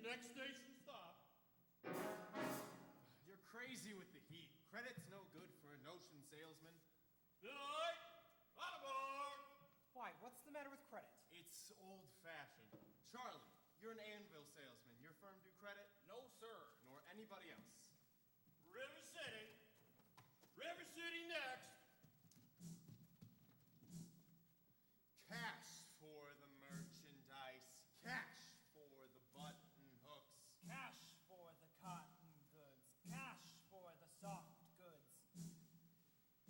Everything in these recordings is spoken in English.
Next station stop. You're crazy with the heat. Credit's no good for an ocean salesman. Delight, on aboard. Why, what's the matter with credit? It's old-fashioned. Charlie, you're an anvil salesman. Your firm do credit? No, sir. Nor anybody else. River City. River City next. Cash for the merchandise. Cash for the button hooks. Cash for the cotton goods. Cash for the soft goods.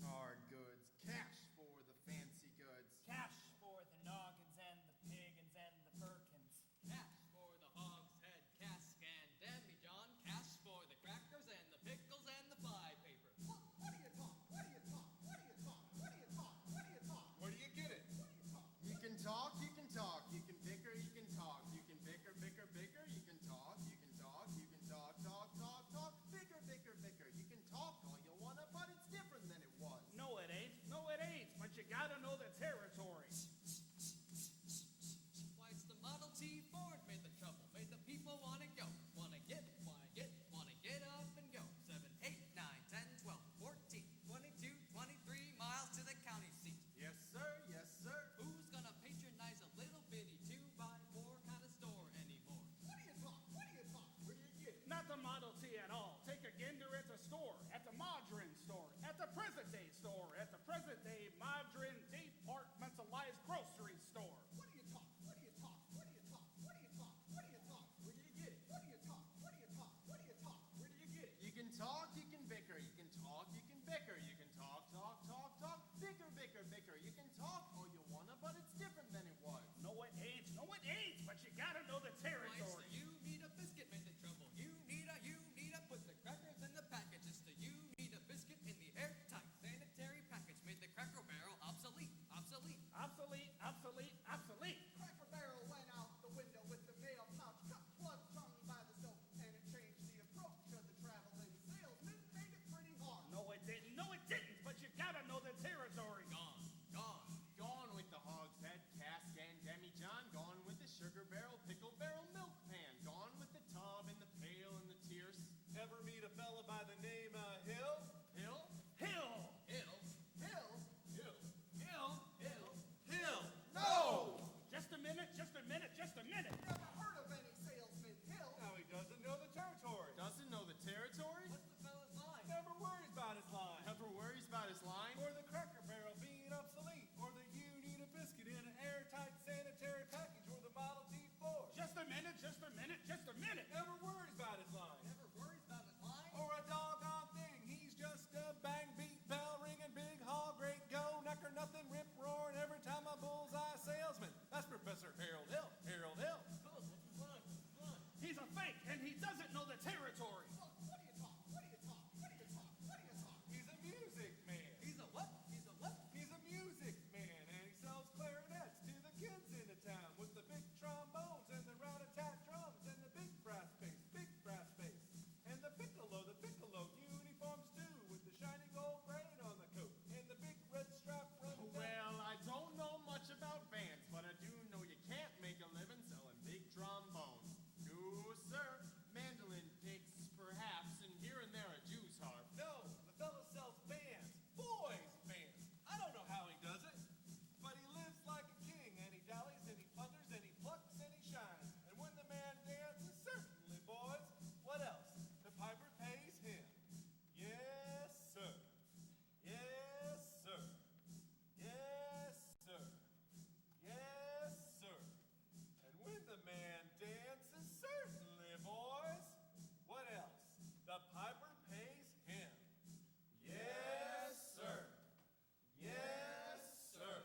Hard goods. Cash for the fancy goods. Cash for the noggins and the piggins and the firkins. Cash for the hogshead, cask and demijohn. Cash for the crackers and the pickles and the fly paper. What do you talk? What do you talk? What do you talk? What do you talk? What do you talk? Where do you get it? What do you talk? You can talk, you can talk. You can bicker, you can talk. You can bicker, bicker, bicker. You can talk, you can talk. You can talk, talk, talk, talk. Bicker, bicker, bicker. You can talk all you wanna, but it's different than it was. No, it ain't. No, it ain't. But you gotta know the territory. Why, it's the Model T Ford made the trouble, made the people wanna go. Wanna get up and go. 7, 8, 9, 10, 12, 14, 22, 23 miles to the county seat. Yes, sir. Yes, sir. Who's gonna patronize a little bitty 2x4 kind of store anymore? What do you talk? What do you talk? Where do you get it? Not the Model T at all. Take a gander at the store, at the modern store, at the present day store, at the present day modern departmentalized grocery store. What do you talk? What do you talk? What do you talk? What do you talk? What do you talk? Where do you get it? What do you talk? What do you talk? What do you talk? Where do you get it? You can talk, you can bicker. You can talk, you can bicker. You can talk, talk, talk, talk. Bicker, bicker, bicker. You can talk all you wanna, but it's different than it was. No, it ain't. No, it ain't. But you gotta know the Why, it's territory. the you need a biscuit made the trouble. You need a put the crackers in the package. It's the you need a biscuit in the airtight sanitary package. Made the Cracker Barrel obsolete, obsolete. Obsolete, obsolete, obsolete. Cracker Barrel went out the window with the mail pouch, cut plug tongue by the soap, and it changed the approach of the traveling salesman. Made it pretty hard. No, it didn't. No, it didn't. But you gotta know the territory. Gone, gone. Gone with the hogshead, cask, and demijohn. Gone with the sugar barrel, pickle barrel, milk pan. Gone with the tub and the pail and the tierce. Ever meet a fella by the name of Hill? Hill? Hill. Hill. Hill? Hill. Hill. Hill. Hill. No! Just a minute, just a minute, just a minute. Never heard of any salesman Hill. Now he doesn't know the territory. Doesn't know the territory? What's the fella's line? Never worries about his line. Never worries about his line? Or the Cracker Barrel being obsolete. Or the you need a biscuit in an airtight sanitary package. Or the Model T Ford. Just a minute, just a minute, just a minute. Never worries about his line. Never worries about his line? Or a doggone thing. He's just a bang, beat, bell ringing, big hog, great go, knucker, nothing, rip, roaring every time a bullseye salesman. That's Professor Harold Hill. Harold Hill. Fellas, what's his line? What's his line? He's a fake, and he doesn't know the territory. What do you talk? What do you talk? What do you talk? What do you talk? He's a music man. He's a what? He's a what? He's a music man, and he sells clarinets to the kids in the town with the big trombones and the rat-a-tat drums and the big brass bass, and the piccolo uniforms too, with the shiny gold braid on the coat and the big red strap front. Well, I don't know much about bands, but I do know you can't make a living selling big trombones. No, sir. Mandolin picks, perhaps, and here and there a Jew's harp. No, the fellow sells bands, boys bands. I don't know how he does it, but he lives like a king, and he dallies, and he plunders, and he plucks, and he shines. And when the man dances, certainly, boys, what else? The piper pays him. Yes, sir. Yes, sir. Yes, sir. Yes, sir. And when the man dances, certainly, boys, what else? The piper pays him. Yes, sir. Yes, sir.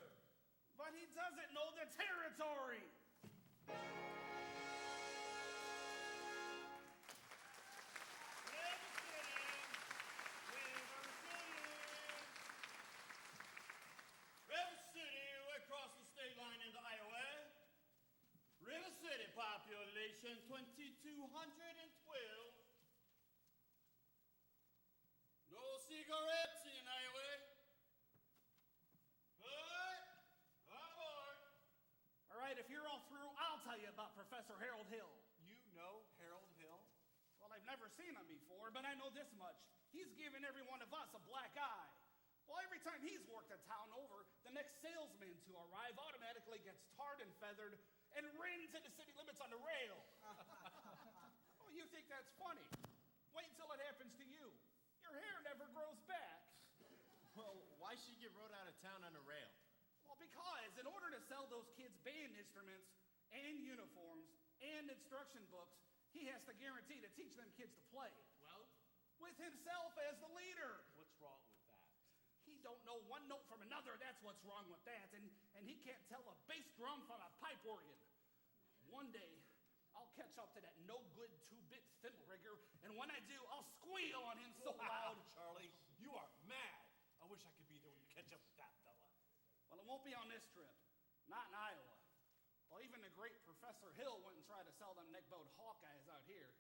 But he doesn't know the territory. River City, we're across the state line into Iowa. River City, population 2,212. No cigarettes in Iowa. Good. On board. All right, if you're all through, I'll tell you about Professor Harold Hill. You know never seen him before, but I know this much. He's given every one of us a black eye. Well, every time he's worked a town over, the next salesman to arrive automatically gets tarred and feathered and ran to the city limits on the rail. Oh, you think that's funny? Wait until it happens to you. Your hair never grows back. Well, why should you get rode out of town on a rail? Well, because in order to sell those kids band instruments and uniforms and instruction books, he has to guarantee to teach them kids to play. Well, With himself as the leader. What's wrong with that? He don't know one note from another, that's what's wrong with that. And he can't tell a bass drum from a pipe organ. One day, I'll catch up to that no-good two-bit thimble rigger, and when I do, I'll squeal on him so loud. Charlie, you are mad. I wish I could be there when you catch up with that fella. Well, it won't be on this trip. Not in Iowa. Well, even the great Professor Hill went and tried to sell them neck-bowed Hawkeyes out here.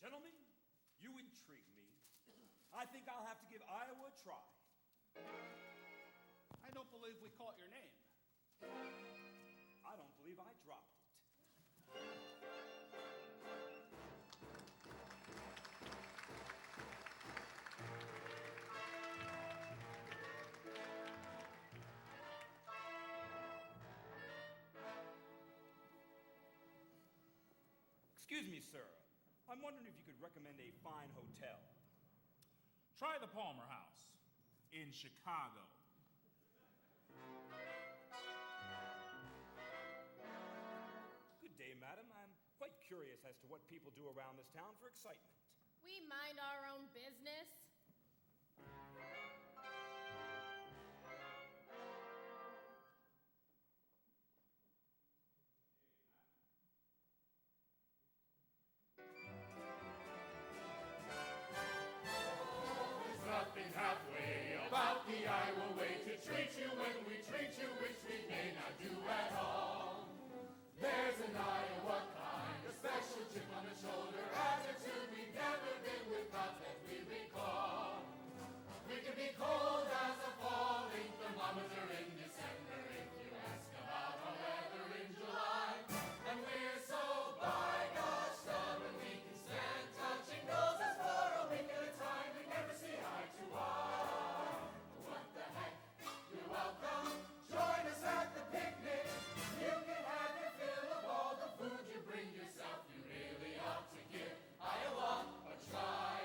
Gentlemen, you intrigue me. I think I'll have to give Iowa a try. I don't believe we caught your name. I don't believe I dropped it. Excuse me, sir. I'm wondering if you could recommend a fine hotel. Try the Palmer House in Chicago. Good day, madam. I'm quite curious as to what people do around this town for excitement. We mind our own business. Nothing halfway about the Iowa way to treat you when we treat you, which we may not do at all. There's an Iowa kind, a special chip on the shoulder, attitude we've never been without that we recall. We can be cold as a falling thermometer in December if you ask about our weather in July. And we're so by gosh stubborn we can stand touching noses for a week at a time. We never see eye to eye. What the heck? You're welcome. Join us at the picnic. You can have your fill of all the food you bring yourself. You really ought to give Iowa a try.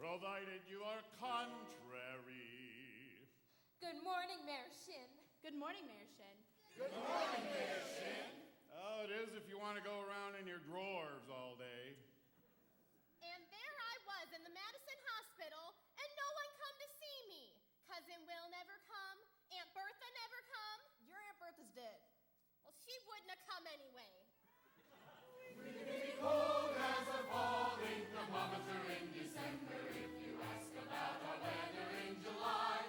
Provided you are contrary. Good morning, Mayor Shin. Good morning, Mayor Shin. Good morning, Mayor Shin. Oh, it is if you want to go around in your drawers all day. And there I was in the Madison Hospital, and no one come to see me. Cousin Will never come. Aunt Bertha never come. Your Aunt Bertha's dead. Well, she wouldn't have come anyway. We can be cold as a falling thermometer in December if you ask about our weather in July.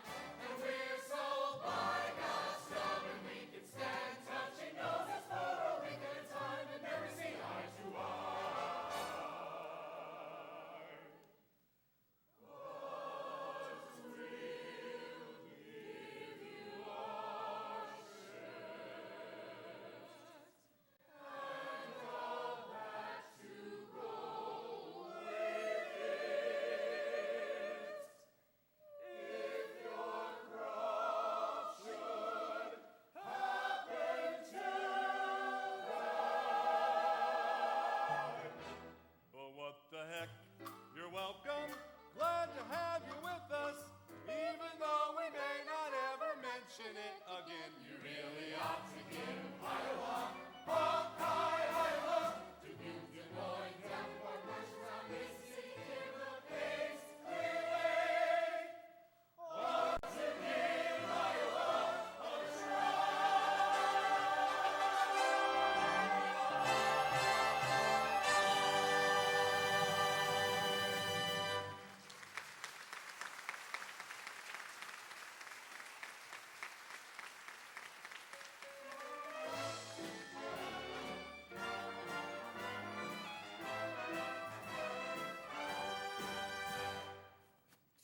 And we're so by gosh stubborn we can stand touching noses for a week at a time and never see eye to eye. What will give you our shirt and all that to go with it. If your crop should happen to die. But what the heck? You're welcome. Glad to have you with us. Even though we may not ever mention it again. You really ought to give Iowa, Hawkeye, Iowa, Dubuque, Des Moines, Davenport, Marshalltown, Mississippi, give the pace clearly. Ought to give Iowa a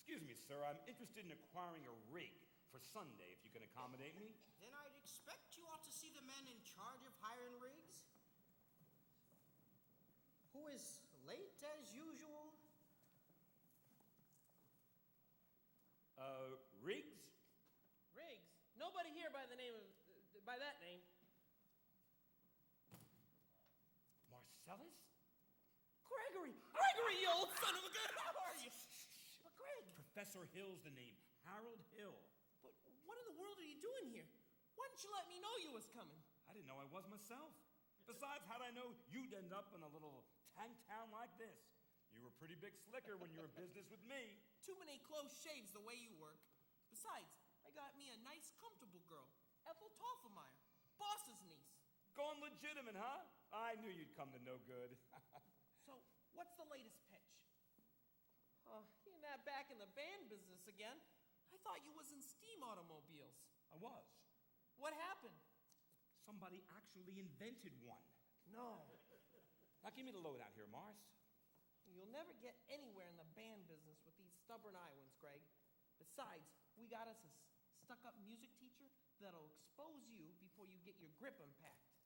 Excuse me, sir. I'm interested in acquiring a rig for Sunday, if you can accommodate me. Then I'd expect you ought to see the men in charge of hiring rigs. Who is late as usual? Riggs? Riggs? Nobody here by the name of, by that name. Marcellus? Gregory! Gregory, you old son of a gun! How are you? But Greg. Professor Hill's the name. Harold Hill. But what in the world are you doing here? Why didn't you let me know you was coming? I didn't know I was myself. Besides, how'd I know you'd end up in a little tank town like this? You were a pretty big slicker when you were in business with me. Too many close shaves the way you work. Besides, I got me a nice, comfortable girl. Ethel Toffelmeyer, boss's niece. Going legitimate, huh? I knew you'd come to no good. So, what's the latest pitch? You're not back in the band business again. I thought you was in steam automobiles. I was. What happened? Somebody actually invented one. No. Now give me the lowdown here, Mars. You'll never get anywhere in the band business with these stubborn Iowans, Greg. Besides, we got us a stuck-up music teacher that'll expose you before you get your grip unpacked.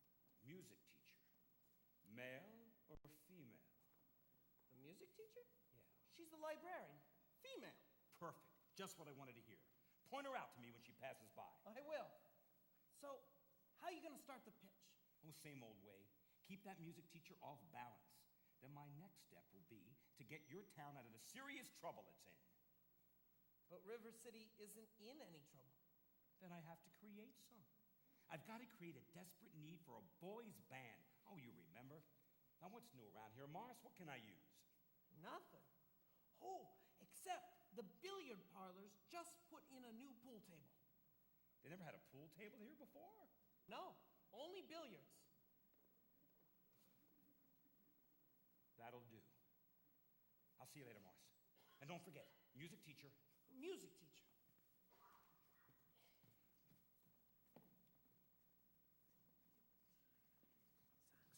Music teacher. Male or female? The music teacher? Yeah. She's the librarian. Female. Perfect. Just what I wanted to hear. Point her out to me when she passes by. I will. So, how are you going to start the pitch? Oh, same old way. Keep that music teacher off balance. Then my next step will be to get your town out of the serious trouble it's in. But River City isn't in any trouble. Then I have to create some. I've got to create a desperate need for a boys' band. Oh, you remember? Now, what's new around here, Mars? What can I use? Nothing. Oh, except the billiard parlors just put in a new pool table. They never had a pool table here before? No, only billiards. That'll do. I'll see you later, Mars. And don't forget, music teacher. Music teacher.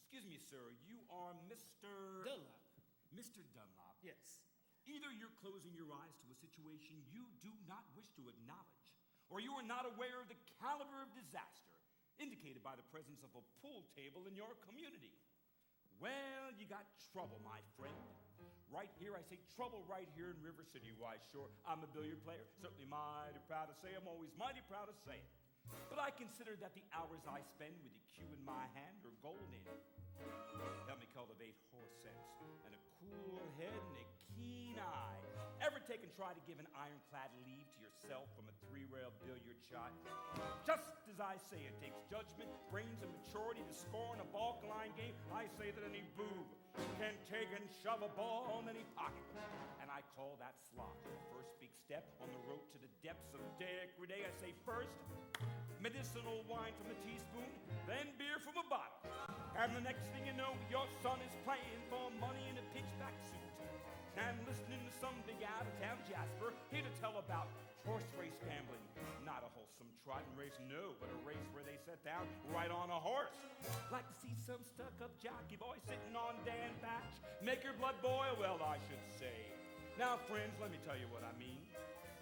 Excuse me, sir. You are Mr. Dunlop. Mr. Dunlop. Yes. Either you're closing your eyes to a situation you do not wish to acknowledge, or you are not aware of the caliber of disaster indicated by the presence of a pool table in your community. Well, you got trouble, my friend. Right here, I say trouble right here in River City. Why, sure, I'm a billiard player. Certainly mighty proud to say I'm always mighty proud to say it. But I consider that the hours I spend with the cue in my hand are golden. Help me cultivate horse sense and a cool head and a keen eye. Ever take and try to give an ironclad lead to yourself from a three-rail billiard shot? Just as I say it takes judgment, brains, and maturity to score in a balk line game, I say that any boob can take and shove a ball in any pocket. And I call that slot the first big step on the road to the depths of degradé. I say first, medicinal wine from a teaspoon, then beer from a bottle. And the next thing you know, your son is playing for money in a pitchback suit. And listening to some big out-of-town Jasper here to tell about horse race gambling. Not a wholesome trotting race, no, but a race where they sit down right on a horse. Like to see some stuck-up jockey boy sitting on Dan Batch, make your blood boil, well, I should say. Now, friends, let me tell you what I mean.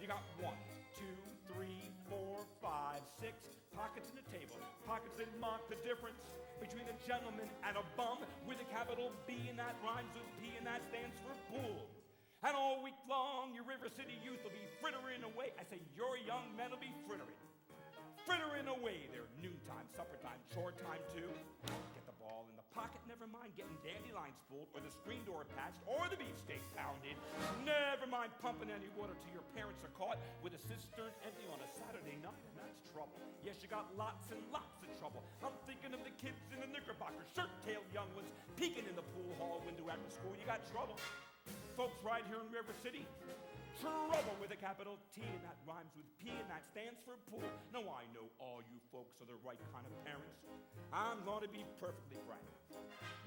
You got 1, 2, 3, 4, 5, 6 pockets in the table. Pockets that mark the difference between a gentleman and a bum with a capital B, and that rhymes with P, and that stands for pool. And all week long, your River City youth will be frittering away. I say your young men will be frittering. Frittering away their noontime, supper time, chore time too. Get the ball in the pocket, never mind getting dandelions pulled, or the screen door patched, or the beefsteak pounded. Never mind pumping any water till your parents are caught with a cistern empty on a Saturday night, and that's trouble. Yes, you got lots and lots of trouble. I'm thinking of the kids in the knickerbocker, shirt-tailed young ones peeking in the pool hall window after school. You got trouble. Folks right here in River City, trouble with a capital T, and that rhymes with P, and that stands for pool. Now, I know all you folks are the right kind of parents. I'm going to be perfectly frank.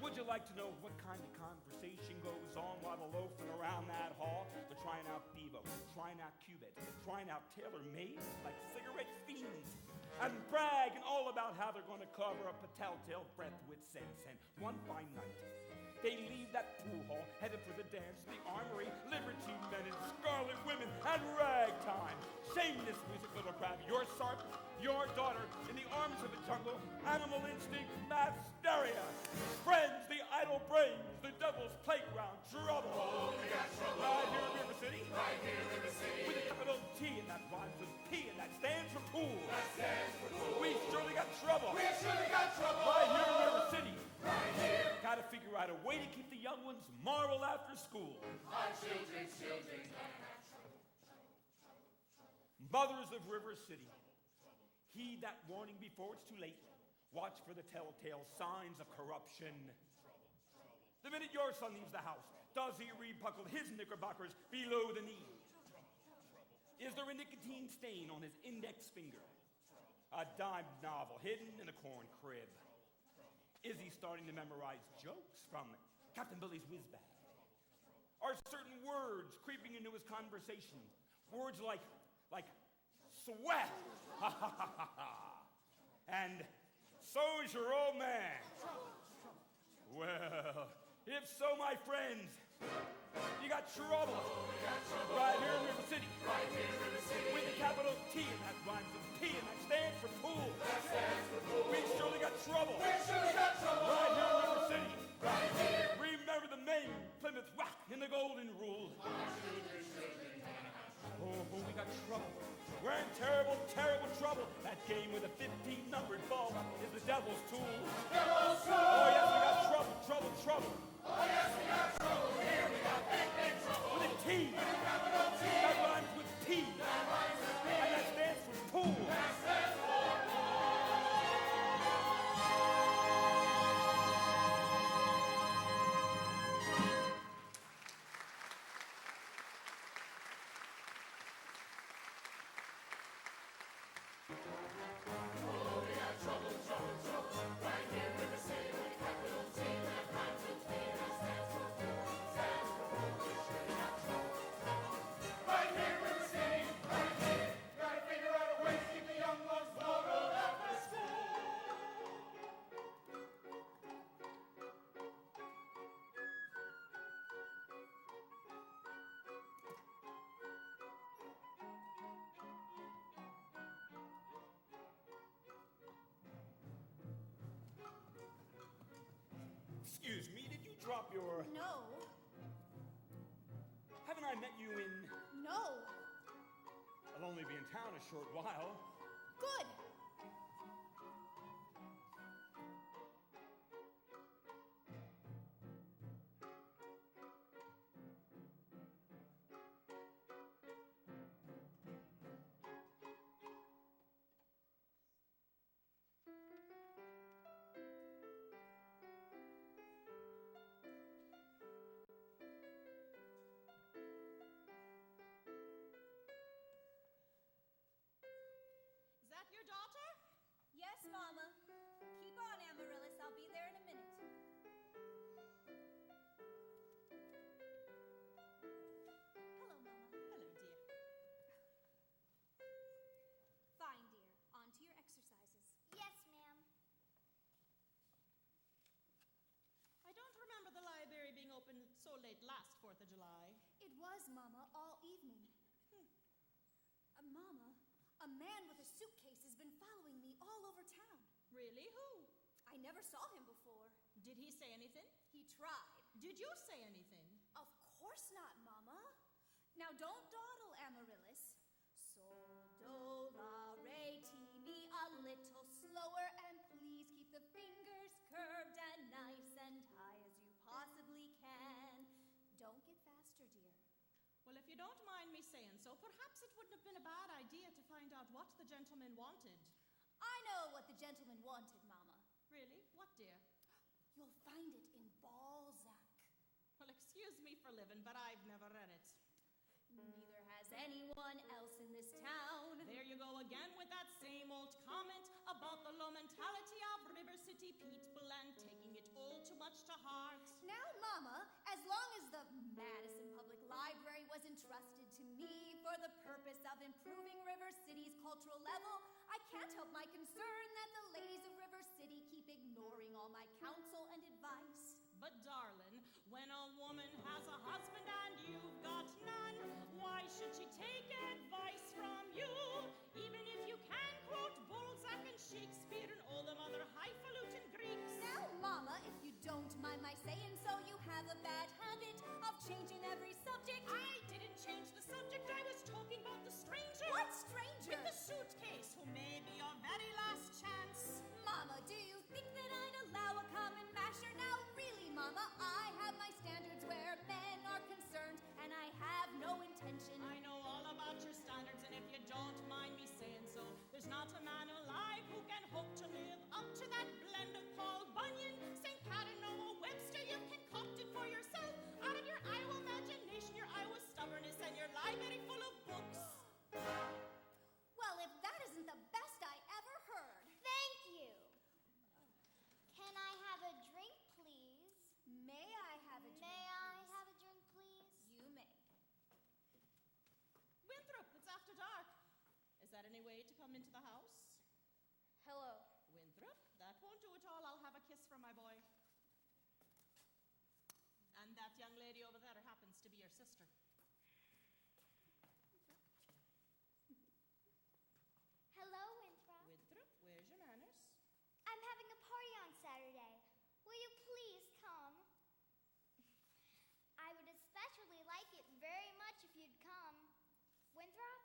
Would you like to know what kind of conversation goes on while they're loafing around that hall? They're trying out Bevo, trying out Cubit, trying out tailor-made like cigarette fiends, and bragging all about how they're going to cover up a telltale breath with sense. And one fine night, they leave that pool hall, headed for the dance, the armory, liberty men and scarlet women, and ragtime. Shameless music that'll grab your sark, your daughter, in the arms of the jungle, animal instinct, mass hysteria. Friends, the idol no brains, the devil's playground, trouble. Oh, we got trouble. Right here in River City. Right here in River City. With a capital T and that rhymes with P and that stands for pool. That stands for pool. We surely got trouble. We surely got trouble. Right here in River City. Right here. Gotta figure out a way to keep the young ones marvel after school. Our children, children, gonna have trouble. Mothers of River City, heed that warning before it's too late. Watch for the telltale signs of corruption. The minute your son leaves the house, does he rebuckle his knickerbockers below the knee? Is there a nicotine stain on his index finger? A dime novel hidden in a corn crib? Is he starting to memorize jokes from Captain Billy's whiz bag? Are certain words creeping into his conversation? Words like sweat, and so's your old man. Well, if so, my friends, you got trouble. Right here in River City. Right here in River City. With a capital T and that rhymes with P and that stands for pool. That stands for pool. We surely got trouble. We surely got trouble. Right here in River City. Right here. Remember the Maine Plymouth Rock in the Golden Rule. Oh, we got trouble. We're in terrible, terrible trouble. That game with a 15-numbered ball is the devil's tool. Devil's tool. Oh, yes, we got trouble, trouble, trouble. Oh, yes, we got trouble. Here we got big, big trouble. With a T. With a capital T. That rhymes with P. That rhymes with P. And that stands for pool. That stands for pool. Right here in River City. Right here. Gotta figure out a way to keep the young ones modeled after school. Excuse me, did you drop your... No. Haven't I met you in... No. I'll only be in town a short while. Good. Is that your daughter? Yes, Mama. Keep on, Amaryllis. I'll be there in a minute. Hello, Mama. Hello, dear. Fine, dear. On to your exercises. Yes, ma'am. I don't remember the library being open so late last 4th of July. It was, Mama, all evening. Mama, a man with a suitcase has been following me all over town. Really? Who? I never saw him before. Did he say anything? He tried. Did you say anything? Of course not, Mama. Now don't dawdle, Amaryllis. Sol, do, la, re, ti, mi, a little slower, and please keep the fingers curved and nice and high as you possibly can. Don't get faster, dear. Well, if you don't mind me saying so, perhaps it wouldn't have been a bad idea to find out what the gentleman wanted. I know what the gentleman wanted, Mama. Really? What, dear? You'll find it in Balzac. Well, excuse me for living, but I've never read it. Neither has anyone else in this town. There you go again with that same old comment about the low mentality of River City people and taking it all too much to heart. Now, Mama, as long as the Madison Public Library was entrusted to me for the purpose of improving River City's cultural level, I can't help my concern that the ladies of River City keep ignoring all my counsel and advice. But darling, when a woman has a husband and you've got none, why should she take advice from you? Even if you can quote Balzac and Shakespeare and all them other highfalutin Greeks. Now, Mama, if you don't mind my saying any way to come into the house? Hello. Winthrop, that won't do at all. I'll have a kiss from my boy. And that young lady over there happens to be your sister. Hello, Winthrop. Winthrop, where's your manners? I'm having a party on Saturday. Will you please come? I would especially like it very much if you'd come. Winthrop?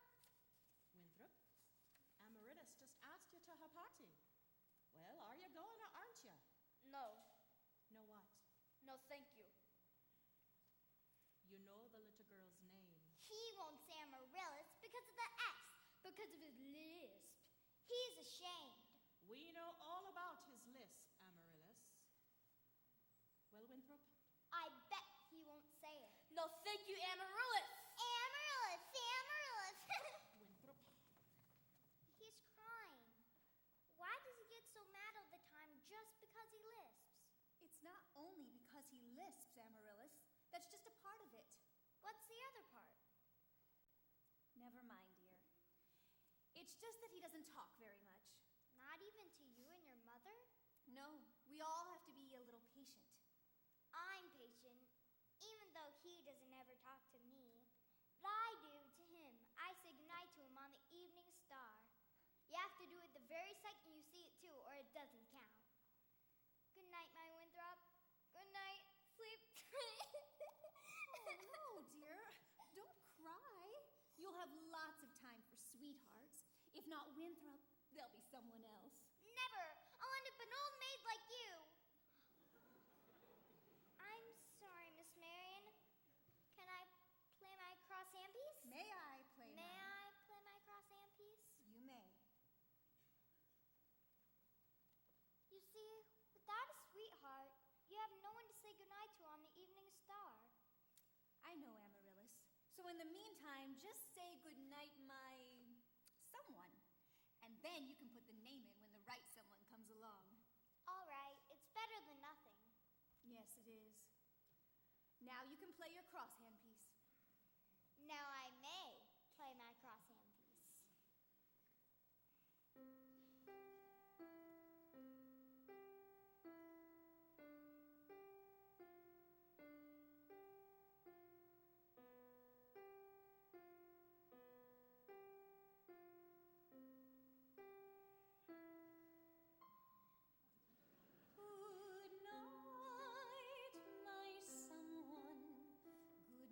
Winthrop, Amaryllis just asked you to her party. Well, are you going or aren't you? No. No what? No, thank you. You know the little girl's name. He won't say Amaryllis because of the X, because of his lisp. He's ashamed. We know all about his lisp, Amaryllis. Well, Winthrop? I bet he won't say it. No, thank you, Amaryllis. Amaryllis, Amaryllis. Winthrop? He's crying. Why does he get so mad all the time just because he lisps? It's not only because he lisps, Amaryllis. That's just a part of it. What's the other part? Never mind, dear. It's just that he doesn't talk very much. Not even to you and your mother? No, we all have to be a little patient. I'm patient, even though he doesn't ever talk to me. But I do to him. I say goodnight to him on the evening star. You have to do it the very second you see it, too, or it doesn't count. Good night, my Winthrop. Good night. Sleep tight. Oh, no, dear. Don't cry. You'll have lots of time for sweethearts. If not Winthrop, there'll be someone else. Never. I'll end up an old maid like you. I'm sorry, Miss Marion. Can I play my cross-hand piece? May I play May I play my cross-hand piece? You may. You see, without a sweetheart, you have no one to say goodnight to on the evening star. I know, Amaryllis. So in the meantime, just say goodnight, my someone. And then you can put the name in when the right someone comes along. All right, it's better than nothing. Yes, it is. Now you can play your crosshand piece. Now I may play my crosshand piece. Good night, my someone. Good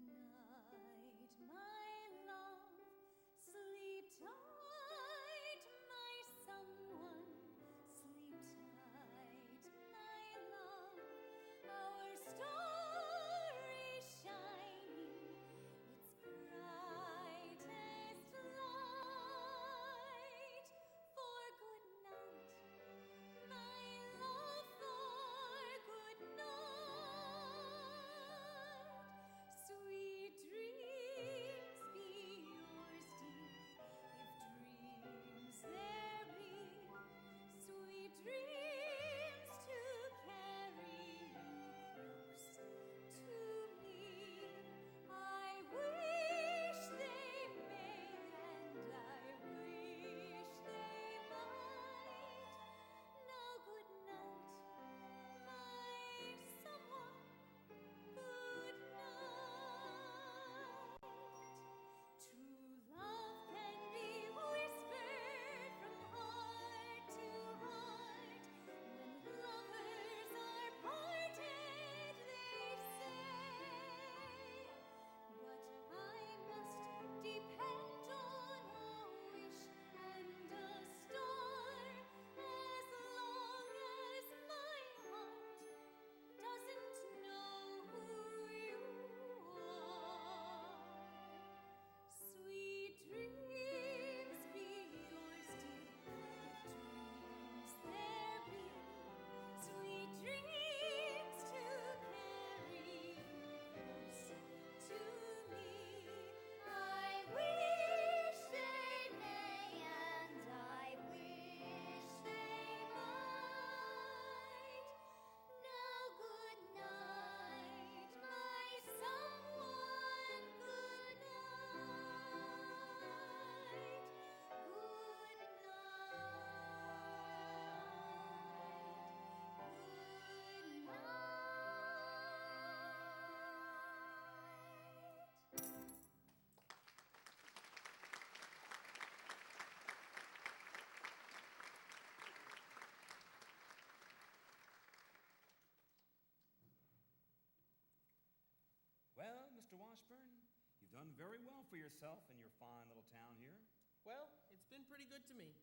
done very well for yourself in your fine little town here. Well, it's been pretty good to me.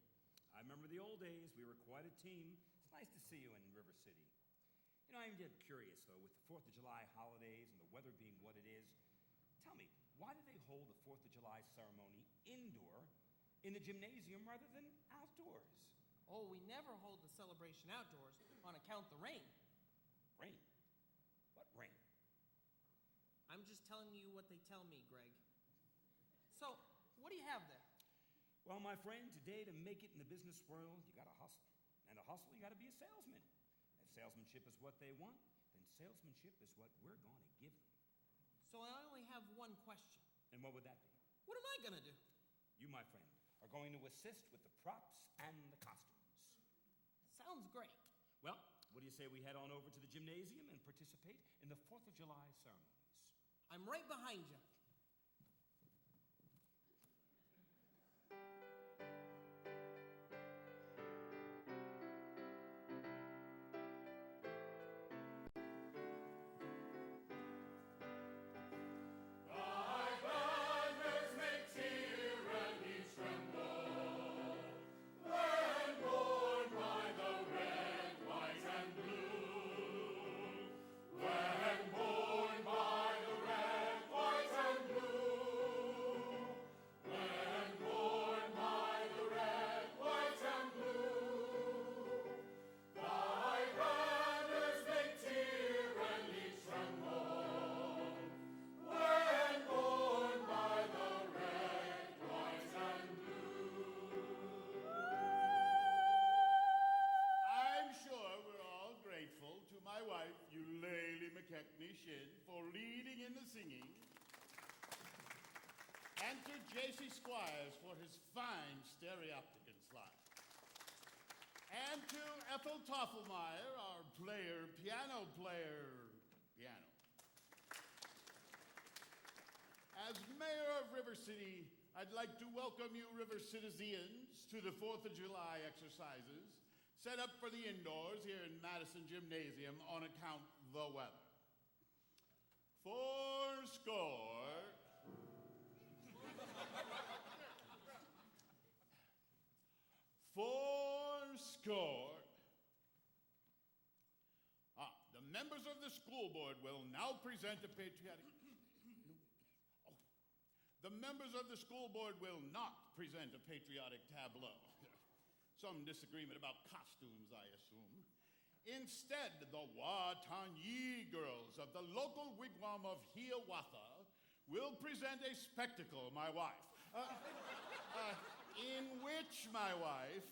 I remember the old days. We were quite a team. It's nice to see you in River City. You know, I'm just curious, though, with the 4th of July holidays and the weather being what it is, tell me, why do they hold the 4th of July ceremony indoor in the gymnasium rather than outdoors? Oh, we never hold the celebration outdoors on account of the rain. Rain? What rain? I'm just telling you what they tell me, Greg. So, what do you have there? Well, my friend, today to make it in the business world, you gotta hustle. And to hustle, you gotta be a salesman. If salesmanship is what they want, then salesmanship is what we're gonna give them. So I only have one question. And what would that be? What am I gonna do? You, my friend, are going to assist with the props and the costumes. Sounds great. Well, what do you say we head on over to the gymnasium and participate in the 4th of July ceremonies? I'm right behind you. For leading in the singing, and to J.C. Squires for his fine stereopticon slide, and to Ethel Toffelmeyer, our piano player. As mayor of River City, I'd like to welcome you River Citizens to the 4th of July exercises set up for the indoors here in Madison Gymnasium on account the weather. 4-score. The members of the school board will now present a patriotic... The members of the school board will not present a patriotic tableau. Some disagreement about costumes, I assume. Instead, the Watanyi girls of the local wigwam of Hiawatha will present a spectacle, my wife, in which my wife,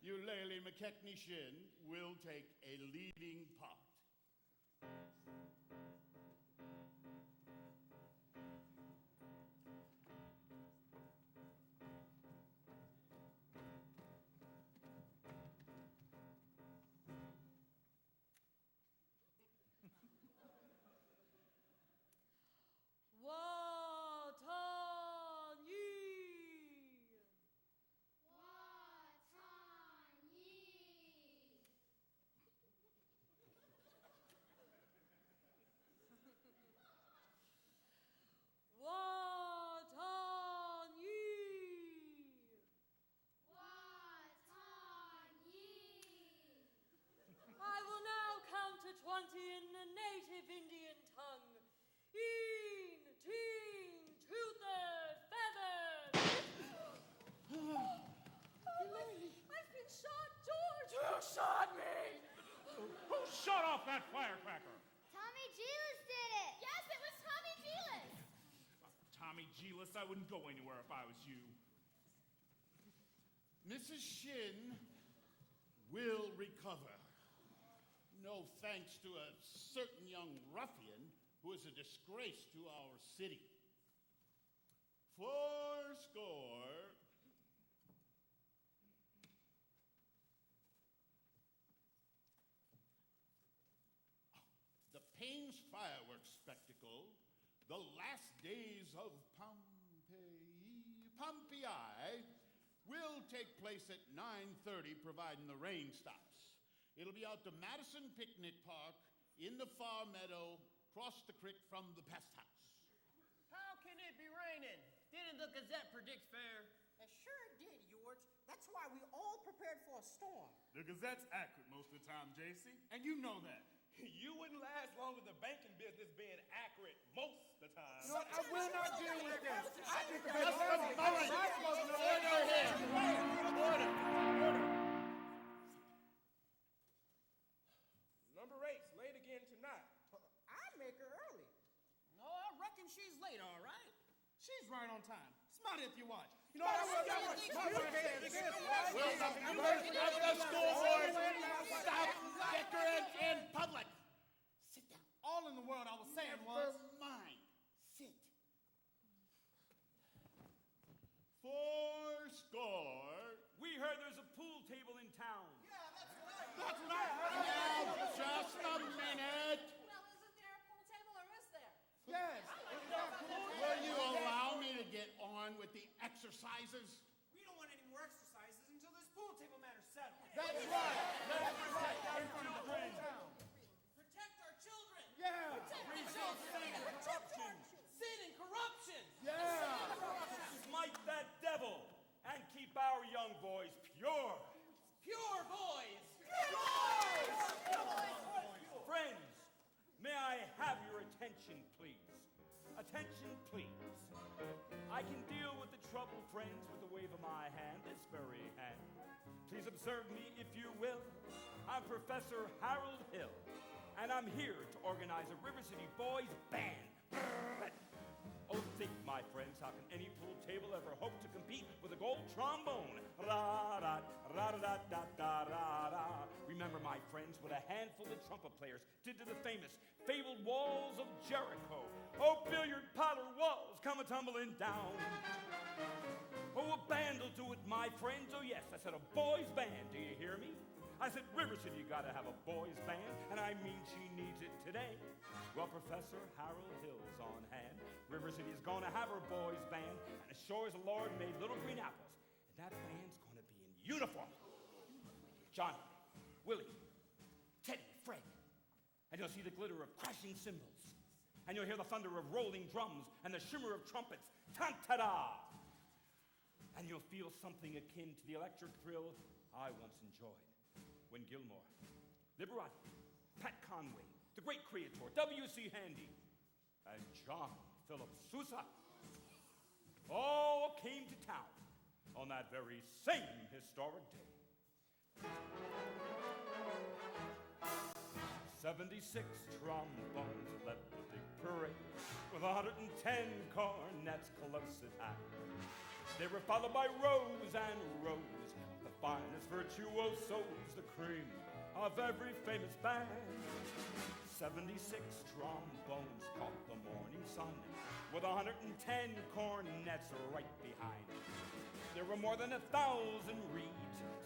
Eulalie McKechnie Shin, will take a leading part. In the native Indian tongue. Een, teen, toothed, feathered. I've been shot, George. Who shot me? Who shot off that firecracker? Tommy Giles did it. Yes, it was Tommy Giles. Tommy Giles, I wouldn't go anywhere if I was you. Mrs. Shin will recover. No thanks to a certain young ruffian who is a disgrace to our city. 4-score. The Payne's fireworks spectacle, the last days of Pompeii, will take place at 9:30, providing the rain stops. It'll be out to Madison Picnic Park, in the far meadow, across the creek from the pest house. How can it be raining. Didn't the Gazette predict fair? It sure did, George. That's why we all prepared for a storm. The Gazette's accurate most of the time, JC, and you know that. You wouldn't last long with the banking business being accurate most of the time. No, I will not deal with this. I think the Just a moment. Order here. Order. Number 8's late again tonight. I'd make her early. No, I reckon she's late, all right. She's right on time. Smart if you watch. Will the members of the school board stop bickering in public? Sit down. All in the world I was saying Never was... mind. Sit. 4 We heard there's a pool table in town. That's what I heard. Now, just a minute. Well, isn't there a pool table or is there? Yes. Will you allow me to get on with the exercises? We don't want any more exercises until this pool table matter's settled. That's right. Protect our children. Yeah. Sin and corruption. Yeah. Smite that devil and keep our young boys pure. Pure boys. Friends, may I have your attention, please? Attention, please. I can deal with the trouble, friends, with the wave of my hand, this very hand. Please observe me, if you will. I'm Professor Harold Hill, and I'm here to organize a River City Boys Band. Oh, think, my friends, how can any pool table ever hope to compete with a gold trombone? Ra-da-da-da-da-da-da-da. Remember, my friends, what a handful of trumpet players did to the famous, fabled walls of Jericho. Oh, billiard parlor walls come a-tumbling down. Oh, a band will do it, my friends. Oh, yes, I said a boys' band. Do you hear me? I said, River City, you gotta have a boys' band, and I mean she needs it today. Well, Professor Harold Hill's on hand. River City is gonna have her boys' band, and as sure as the Lord made little green apples, and that band's gonna be in uniform. Johnny, Willie, Teddy, Fred, and you'll see the glitter of crashing cymbals, and you'll hear the thunder of rolling drums and the shimmer of trumpets. Tan-ta-da! And you'll feel something akin to the electric thrill I once enjoyed when Gilmore, Liberati, Pat Conway, the great creator, W.C. Handy, and John Philip Sousa all came to town on that very same historic day. 76 trombones led the big parade with 110 cornets close at hand. They were followed by rows and rows of the finest virtuosos, the cream of every famous band. 76 trombones caught the morning sun with 110 cornets right behind. There were more than 1,000 reeds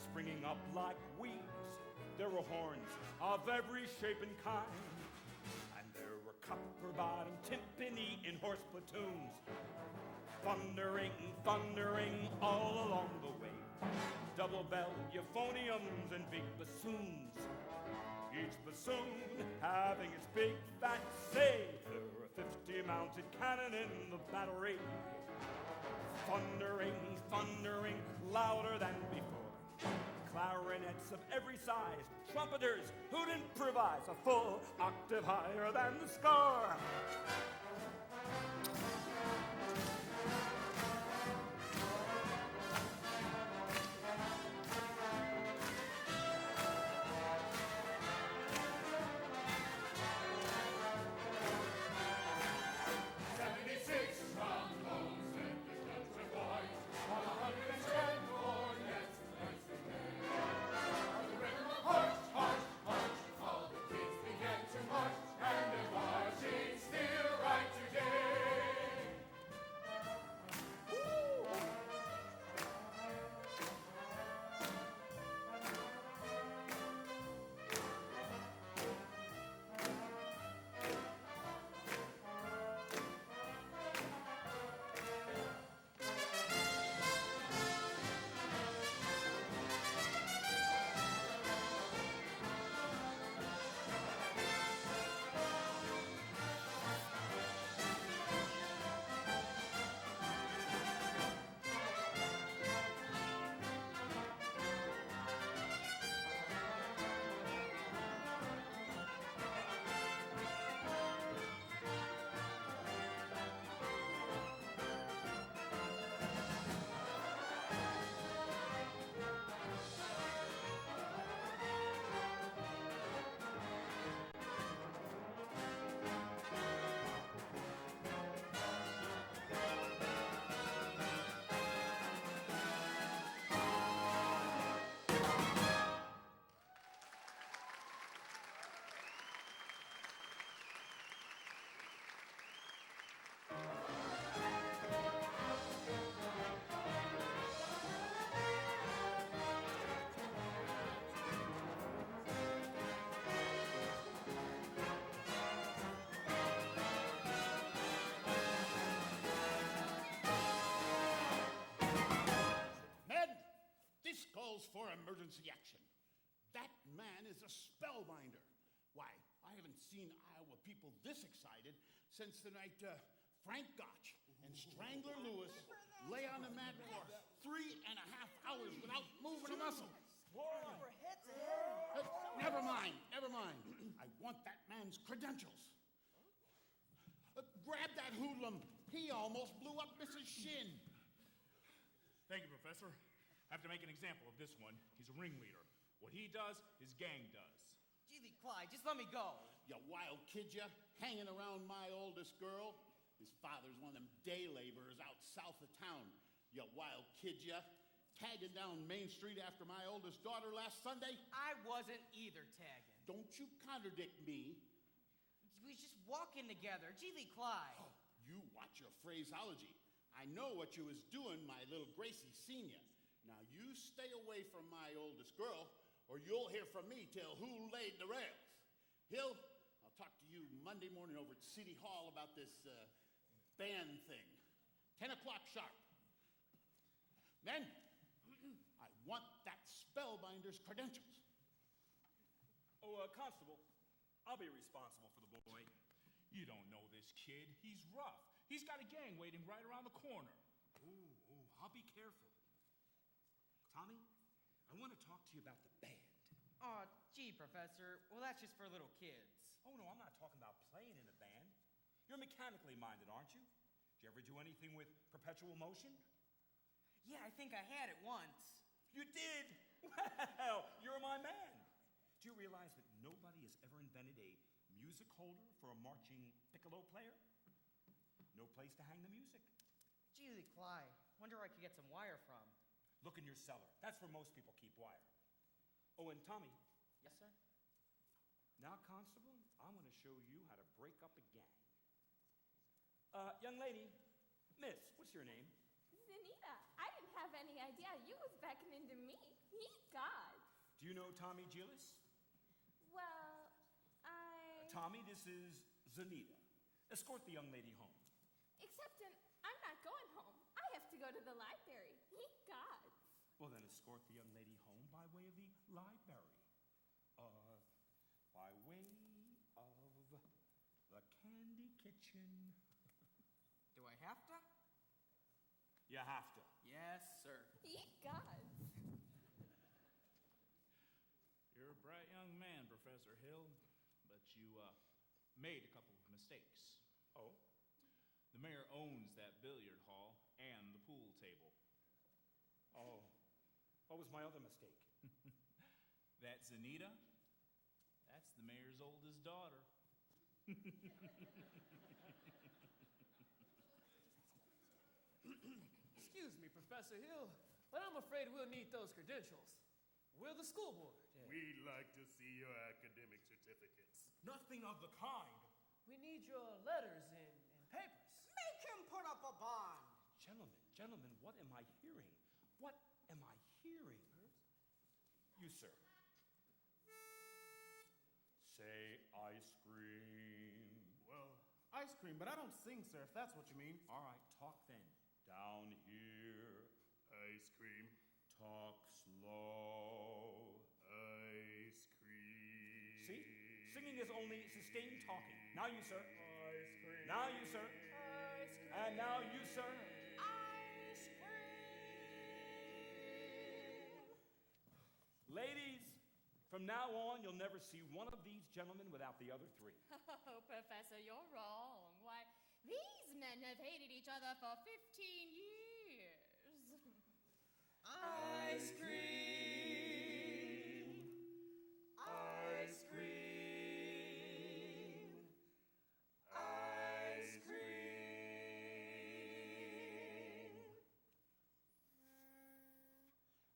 springing up like weeds. There were horns of every shape and kind. And there were copper-bottom timpani in horse platoons, thundering, thundering all along the way. Double bell euphoniums and big bassoons, each bassoon having its big fat say. There were 50 mounted cannon in the battery, thundering, thundering louder than before. Clarinets of every size, trumpeters who'd improvise a full octave higher than the score. March, all the kids began to march, and their marching still right. emergency action. That man is a spellbinder. Why, I haven't seen Iowa people this excited since the night Frank Gotch and Strangler Lewis lay on the mat for 3.5 hours without moving a muscle. Never mind. I want that man's credentials. Grab that hoodlum. He almost blew up Mrs. Shin. Thank you, Professor. I have to make an example of this one. He's a ringleader. What he does, his gang does. Geely Clyde, just let me go. You wild kid, ya, hanging around my oldest girl. His father's one of them day laborers out south of town. You wild kid, ya, tagging down Main Street after my oldest daughter last Sunday. I wasn't either tagging. Don't you contradict me. We was just walking together. Geely Clyde. Oh, you watch your phraseology. I know what you was doing, my little Gracie Senior. Now you stay away from my oldest girl, or you'll hear from me till who laid the rails. Hill, I'll talk to you Monday morning over at City Hall about this band thing. 10 o'clock sharp. Then, I want that spellbinder's credentials. Oh, Constable, I'll be responsible for the boy. You don't know this kid. He's rough. He's got a gang waiting right around the corner. Ooh, I'll be careful. Tommy, I want to talk to you about the band. Oh, gee, Professor. Well, that's just for little kids. Oh, no, I'm not talking about playing in a band. You're mechanically minded, aren't you? Did you ever do anything with perpetual motion? Yeah, I think I had it once. You did? Well, you're my man. Do you realize that nobody has ever invented a music holder for a marching piccolo player? No place to hang the music. Geely Clyde. Wonder where I could get some wire from. Look in your cellar. That's where most people keep wire. Oh, and Tommy. Yes, sir? Now, Constable, I'm going to show you how to break up a gang. Young lady, miss, what's your name? Zanita, I didn't have any idea you was beckoning to me. He God. Do you know Tommy Gillis? Well, Tommy, this is Zanita. Escort the young lady home. Except I'm not going home. I have to go to the library. He God. Well, then escort the young lady home by way of the library. By way of the candy kitchen. Do I have to? You have to. Yes, sir. He God. You're a bright young man, Professor Hill, but you made a couple of mistakes. Oh? The mayor owns that billiard hall and the pool table. Oh. What was my other mistake? That Zanita, that's the mayor's oldest daughter. Excuse me, Professor Hill, but I'm afraid we'll need those credentials. We're the school board. We'd like to see your academic certificates. Nothing of the kind. We need your letters and papers. Make him put up a bond. Gentlemen, what am I hearing? What am I hearing? You, sir. Say ice cream. Well, ice cream, but I don't sing, sir, if that's what you mean. All right, talk then. Down here. Ice cream. Talk slow. Ice cream. See? Singing is only sustained talking. Now you, sir. Ice cream. Now you, sir. Ice cream. And now you, sir. Ice cream. Ladies, from now on, you'll never see one of these gentlemen without the other three. Oh, Professor, you're wrong. Why, these men have hated each other for 15 years. Ice cream. Ice cream. Ice cream.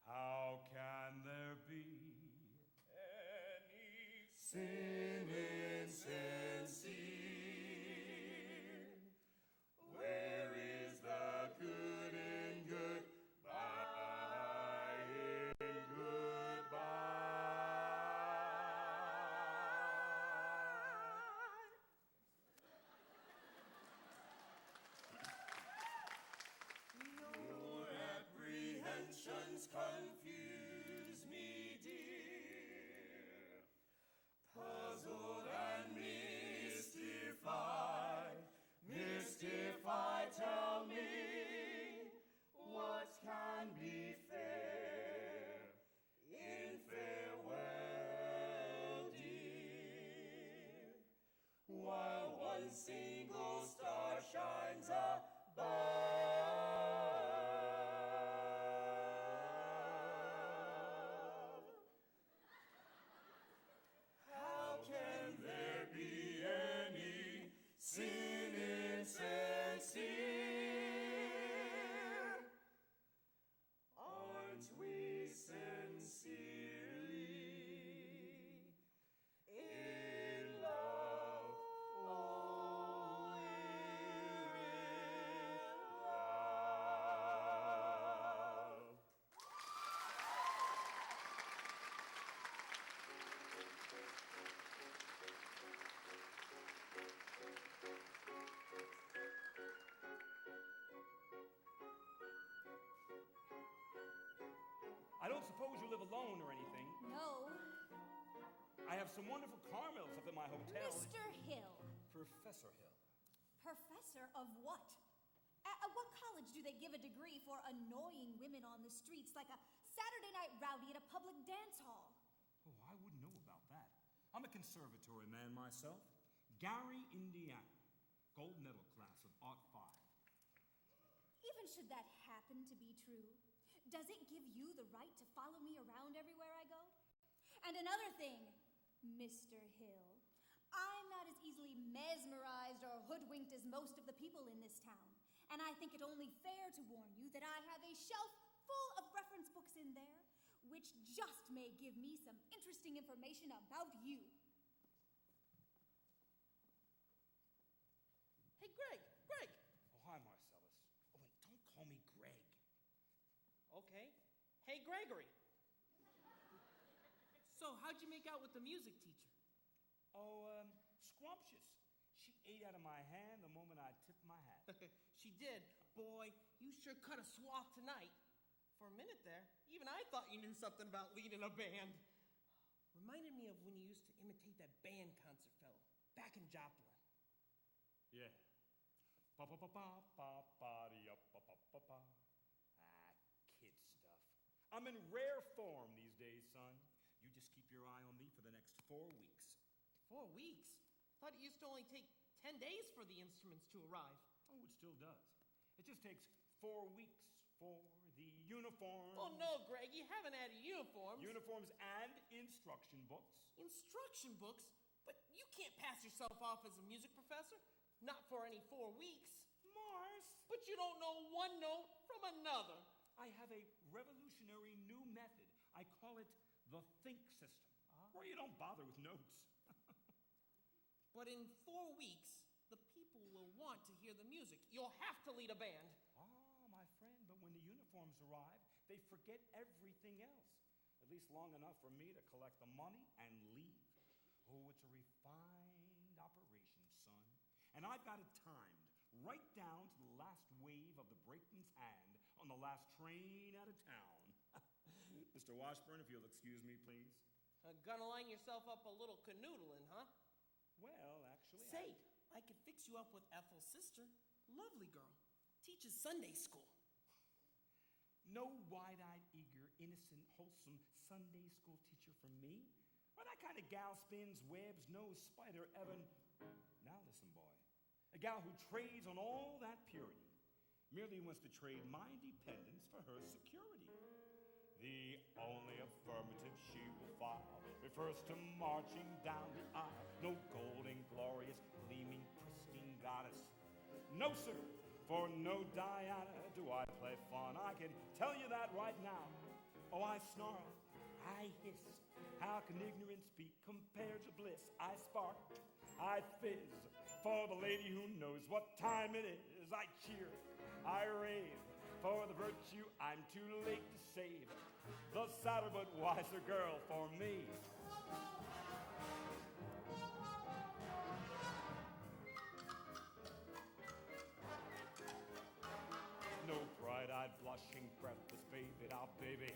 How can there be any sin insincere? Where is the good in good by in alone or anything. No, I have some wonderful caramels up at my hotel. Mr. Hill. Professor Hill. Professor of what? At what college do they give a degree for annoying women on the streets like a Saturday night rowdy at a public dance hall? Oh, I wouldn't know about that. I'm a conservatory man myself. Gary, Indiana. Gold medal class of Art 5. Even should that happen to be true, does it give you the right to follow me around everywhere I go? And another thing, Mr. Hill, I'm not as easily mesmerized or hoodwinked as most of the people in this town. And I think it only fair to warn you that I have a shelf full of reference books in there, which just may give me some interesting information about you. Hey, Greg! Oh, hi, Marcellus. Oh, and don't call me Greg. Okay. Hey, Gregory! So, how'd you make out with the music teacher? Oh, scrumptious. She ate out of my hand the moment I tipped my hat. She did. Boy, you sure cut a swath tonight. For a minute there, even I thought you knew something about leading a band. Reminded me of when you used to imitate that band concert fellow back in Joplin. Yeah. Ba-ba-ba-ba-ba-ba-dee-up-ba-ba-ba-ba. Kid stuff. I'm in rare form these days, son. You just keep your eye on me for the next 4 weeks. 4 weeks? Thought it used to only take 10 days for the instruments to arrive. Oh, it still does. It just takes 4 weeks for the uniform. Oh, no, Greg, you haven't added uniforms. Uniforms and instruction books. Instruction books? But you can't pass yourself off as a music professor. Not for any 4 weeks. Mars. But you don't know one note from another. I have a revolutionary new method. I call it the think system, where you don't bother with notes. But in 4 weeks, the people will want to hear the music. You'll have to lead a band. My friend, but when the uniforms arrive, they forget everything else. At least long enough for me to collect the money and leave. Oh, it's a refined operation, son. And I've got it timed right down to the last wave of the brakeman's hand on the last train out of town. Mr. Washburn, if you'll excuse me, please. Gonna line yourself up a little canoodling, huh? Well, actually, Say, I could fix you up with Ethel's sister. Lovely girl. Teaches Sunday school. No wide-eyed, eager, innocent, wholesome Sunday school teacher for me? Well, that kind of gal spins webs no spider ever... Now listen, boy. A gal who trades on all that purity merely wants to trade my independence for her security. The only affirmative she will file refers to marching down the aisle. No golden, glorious, gleaming, pristine goddess. No, sir, for no Diana do I play fun. I can tell you that right now. Oh, I snarl, I hiss. How can ignorance be compared to bliss? I spark, I fizz. For the lady who knows what time it is, I cheer, I rave. For the virtue I'm too late to save. The sadder but wiser girl for me. No bright-eyed, blushing, breathless baby, now baby.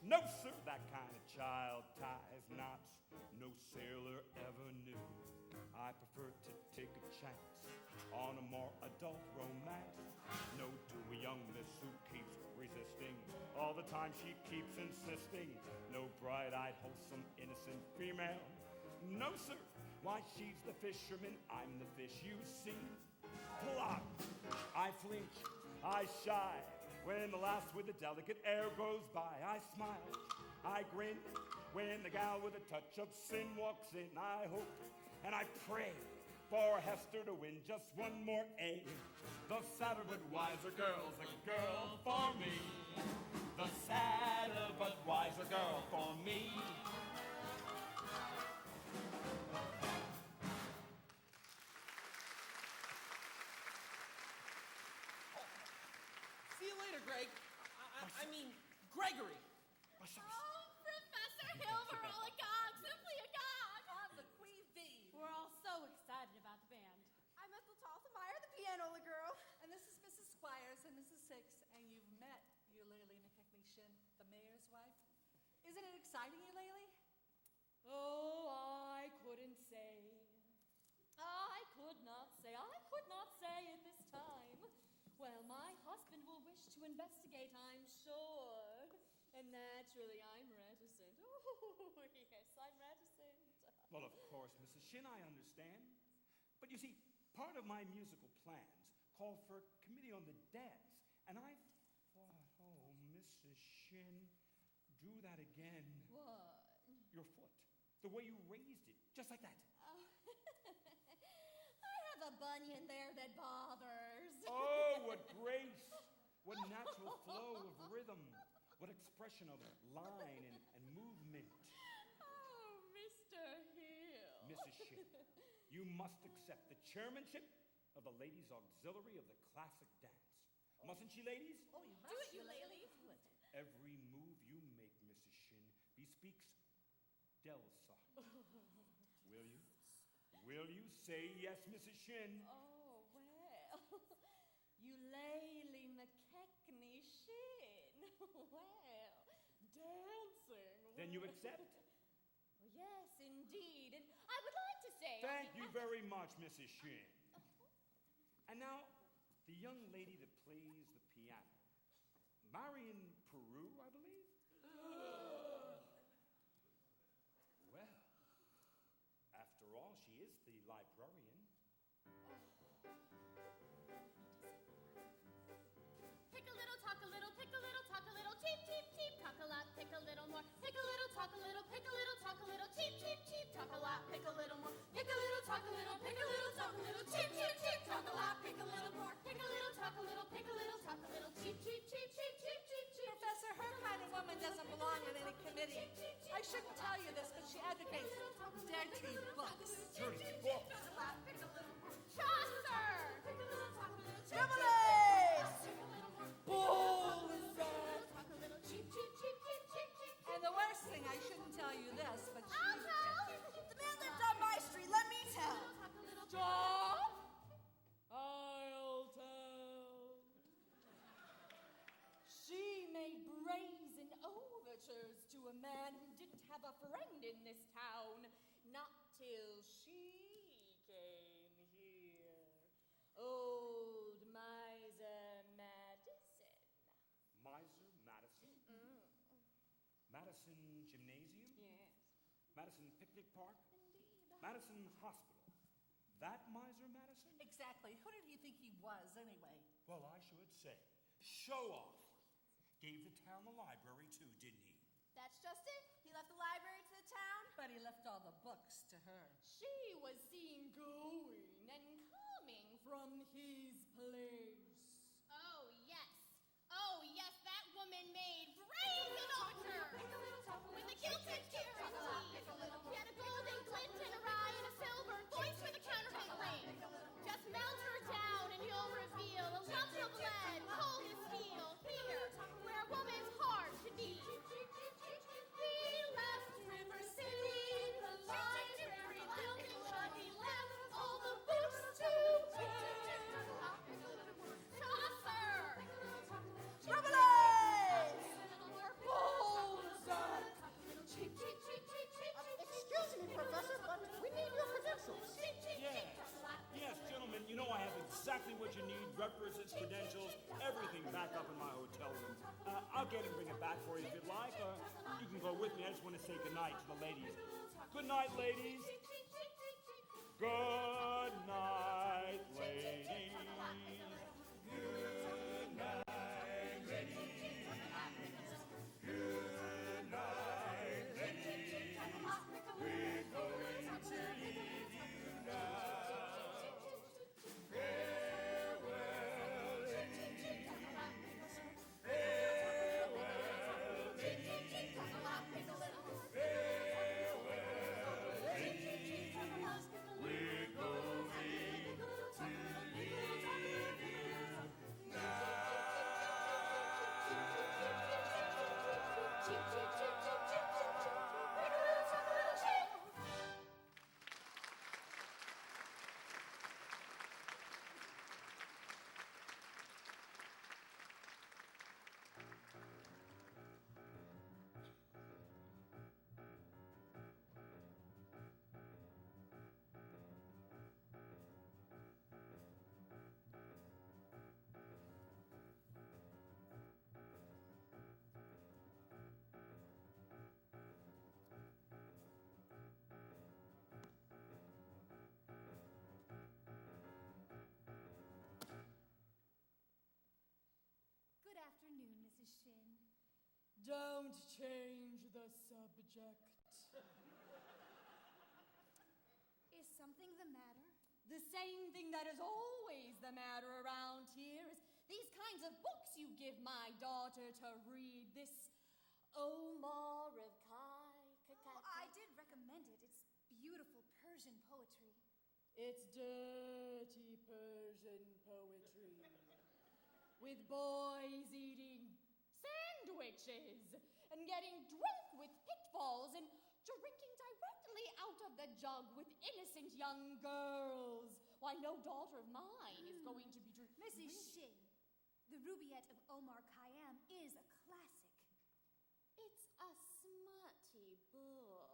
No, sir, that kind of child ties knots no sailor ever knew. I prefer to take a chance on a more adult romance. No dewy young miss who keeps resisting. All the time she keeps insisting. No bright-eyed, wholesome, innocent female. No, sir, why she's the fisherman, I'm the fish you see. Plop! I flinch, I shy. When the lass with the delicate air goes by, I smile, I grin. When the gal with a touch of sin walks in, I hope and I pray for Hester to win just one more A. The sadder but wiser girl's a girl for me. The sadder but wiser girl for me. See you later, Greg. I mean, Gregory. Oh, Professor Hill, we're all agog, simply agog. On the queen bee. We're all so excited about the band. I'm Ethel Talthemeyer, the pianola girl. And this is Mrs. Squires and Mrs. Six. And you've met Eulalie Nicochnician, the mayor's wife. Isn't it to investigate, I'm sure. And naturally, I'm reticent. Oh, yes, I'm reticent. Well, of course, Mrs. Shin, I understand. But you see, part of my musical plans called for a committee on the dance. And I thought, oh, Mrs. Shin, do that again. What? Your foot. The way you raised it. Just like that. Oh. I have a bunion there that bothers. Oh, what grace. What natural flow of rhythm. What expression of line and movement. Oh, Mr. Hill. Mrs. Shin, you must accept the chairmanship of the Ladies' Auxiliary of the Classic Dance. Mustn't she, ladies? Oh, you do it, you ladies. Every move you make, Mrs. Shin, bespeaks Delsa. Will you? Will you say yes, Mrs. Shin? Oh, well. Eulalie McKechnie Shin. Well, dancing. Then you accept? Yes, indeed. And I would like to say... Thank you very much, Mrs. Shin. And now, the young lady that plays the piano. Marion Peru, I believe? Well, after all, she is the librarian. Pick a little, talk a little, pick a little, talk a little, cheep, cheep, cheep, talk a lot, pick a little more. Pick a little, talk a little, pick a little, talk a little, cheep, cheep, cheep, talk a lot, pick a little more. Pick a little, talk a little, pick a little, talk a little, cheep, cheep, cheep, talk a lot, pick a little more. Pick a little, talk a little, pick a little, talk a little, cheep, cheep, cheep, cheep, cheep, cheep, cheep. Professor, her kind of woman doesn't belong on any committee. I shouldn't tell you this, but she advocates dirty books. Dirty books? Chaucer! Jubilees! And the worst thing, I shouldn't tell you this, but she... I'll tell! The man lived on my street, let me tell. Stop! I'll tell. She made brazen overtures to a man who didn't have a friend in this town, not till she came here. Old Miser Madison. Miser Madison? Madison Gymnasium? Yes. Madison Picnic Park? Madison Hospital. That Miser Madison? Exactly. Who did he think he was, anyway? Well, I should say. Show off. Gave the town the library, too, didn't he? That's just it. He left the library to the town. But he left all the books to her. She was seen going and coming from his place. Oh, yes, that woman made brazen overture with a gilded gypsy. She had a golden glint in her eye and a silver voice with a counterfeit ring. Just melt her down and you'll reveal a lump of lead, cold as steel, here, where a woman's heart should be. He left River City, the library building, but he left all the books to Chaucer! Jubilees! Excuse me, Professor, but we need your credentials. Yes, gentlemen, you know I have exactly what you need. References, credentials, everything back up in my hotel room. I'll get it and bring it back for you if you'd like, or you can go with me. I just want to say goodnight to the ladies. Good night, ladies. Good night, ladies. Good night, ladies. Good night, ladies. We're going to leave you now. Farewell, ladies. Farewell, ladies. Farewell, ladies. We're going Don't change the subject. Is something the matter? The same thing that is always the matter around here is these kinds of books you give my daughter to read. This Omar of Oh, I did recommend it. It's beautiful Persian poetry. It's dirty Persian poetry. With boys eating sandwiches and getting drunk with pitfalls and drinking directly out of the jug with innocent young girls. Why, no daughter of mine is going to be Mrs. Shin, the Rubaiyat of Omar Khayyam is a classic. It's a smutty book.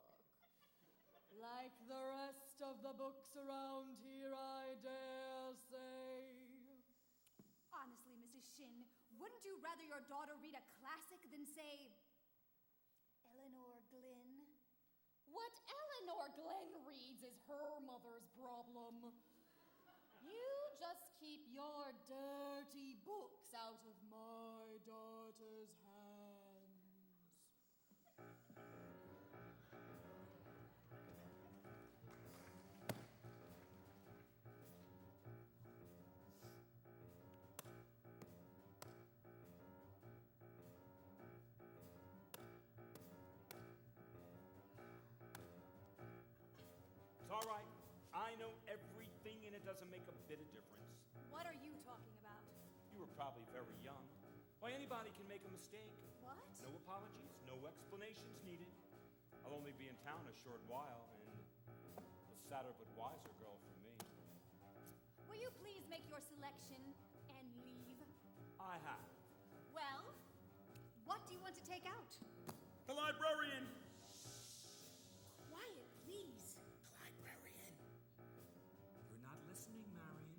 Like the rest of the books around here, I dare say. Honestly, Mrs. Shin, wouldn't you rather your daughter read a classic than, say, Eleanor Glyn? What Eleanor Glyn reads is her mother's problem. You just keep your dirty books out of my daughter's hands. It's all right. I know everything, and it doesn't make a bit of difference. What are you talking about? You were probably very young. Why, anybody can make a mistake. What? No apologies, no explanations needed. I'll only be in town a short while, and a sadder but wiser girl for me. Will you please make your selection and leave? I have. Well, what do you want to take out? The librarian! Quiet, please. Librarian. You're not listening, Marion.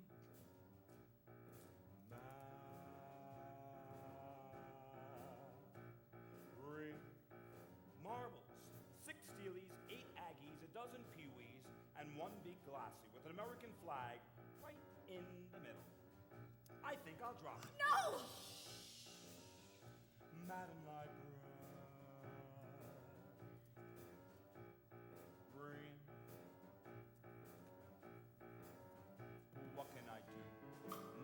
Marbles. 6 Steelies, 8 Aggies, a dozen Peewees, and 1 big glassy with an American flag right in the middle. I think I'll drop it. No! Madam Librarian. What can I do?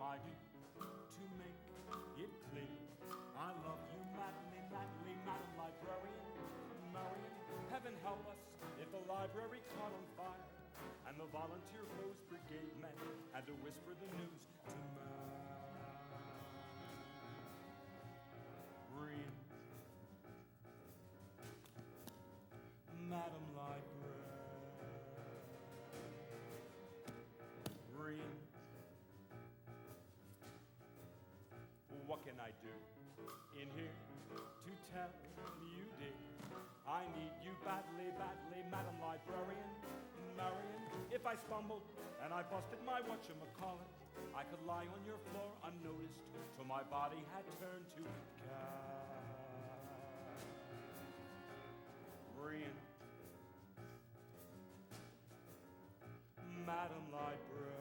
My duty to make it clear. I love you madly, madly, Madam Librarian. Marion, heaven help us if the library caught on fire and the volunteer Rose Brigade men had to whisper the news to Marion. Madam Librarian. What can I do in here to tell you, dear? I need you badly, badly, Madam Librarian. Marion, if I stumbled and I busted my whatchamacallit, I could lie on your floor unnoticed till my body had turned to Marion. Madam Librarian.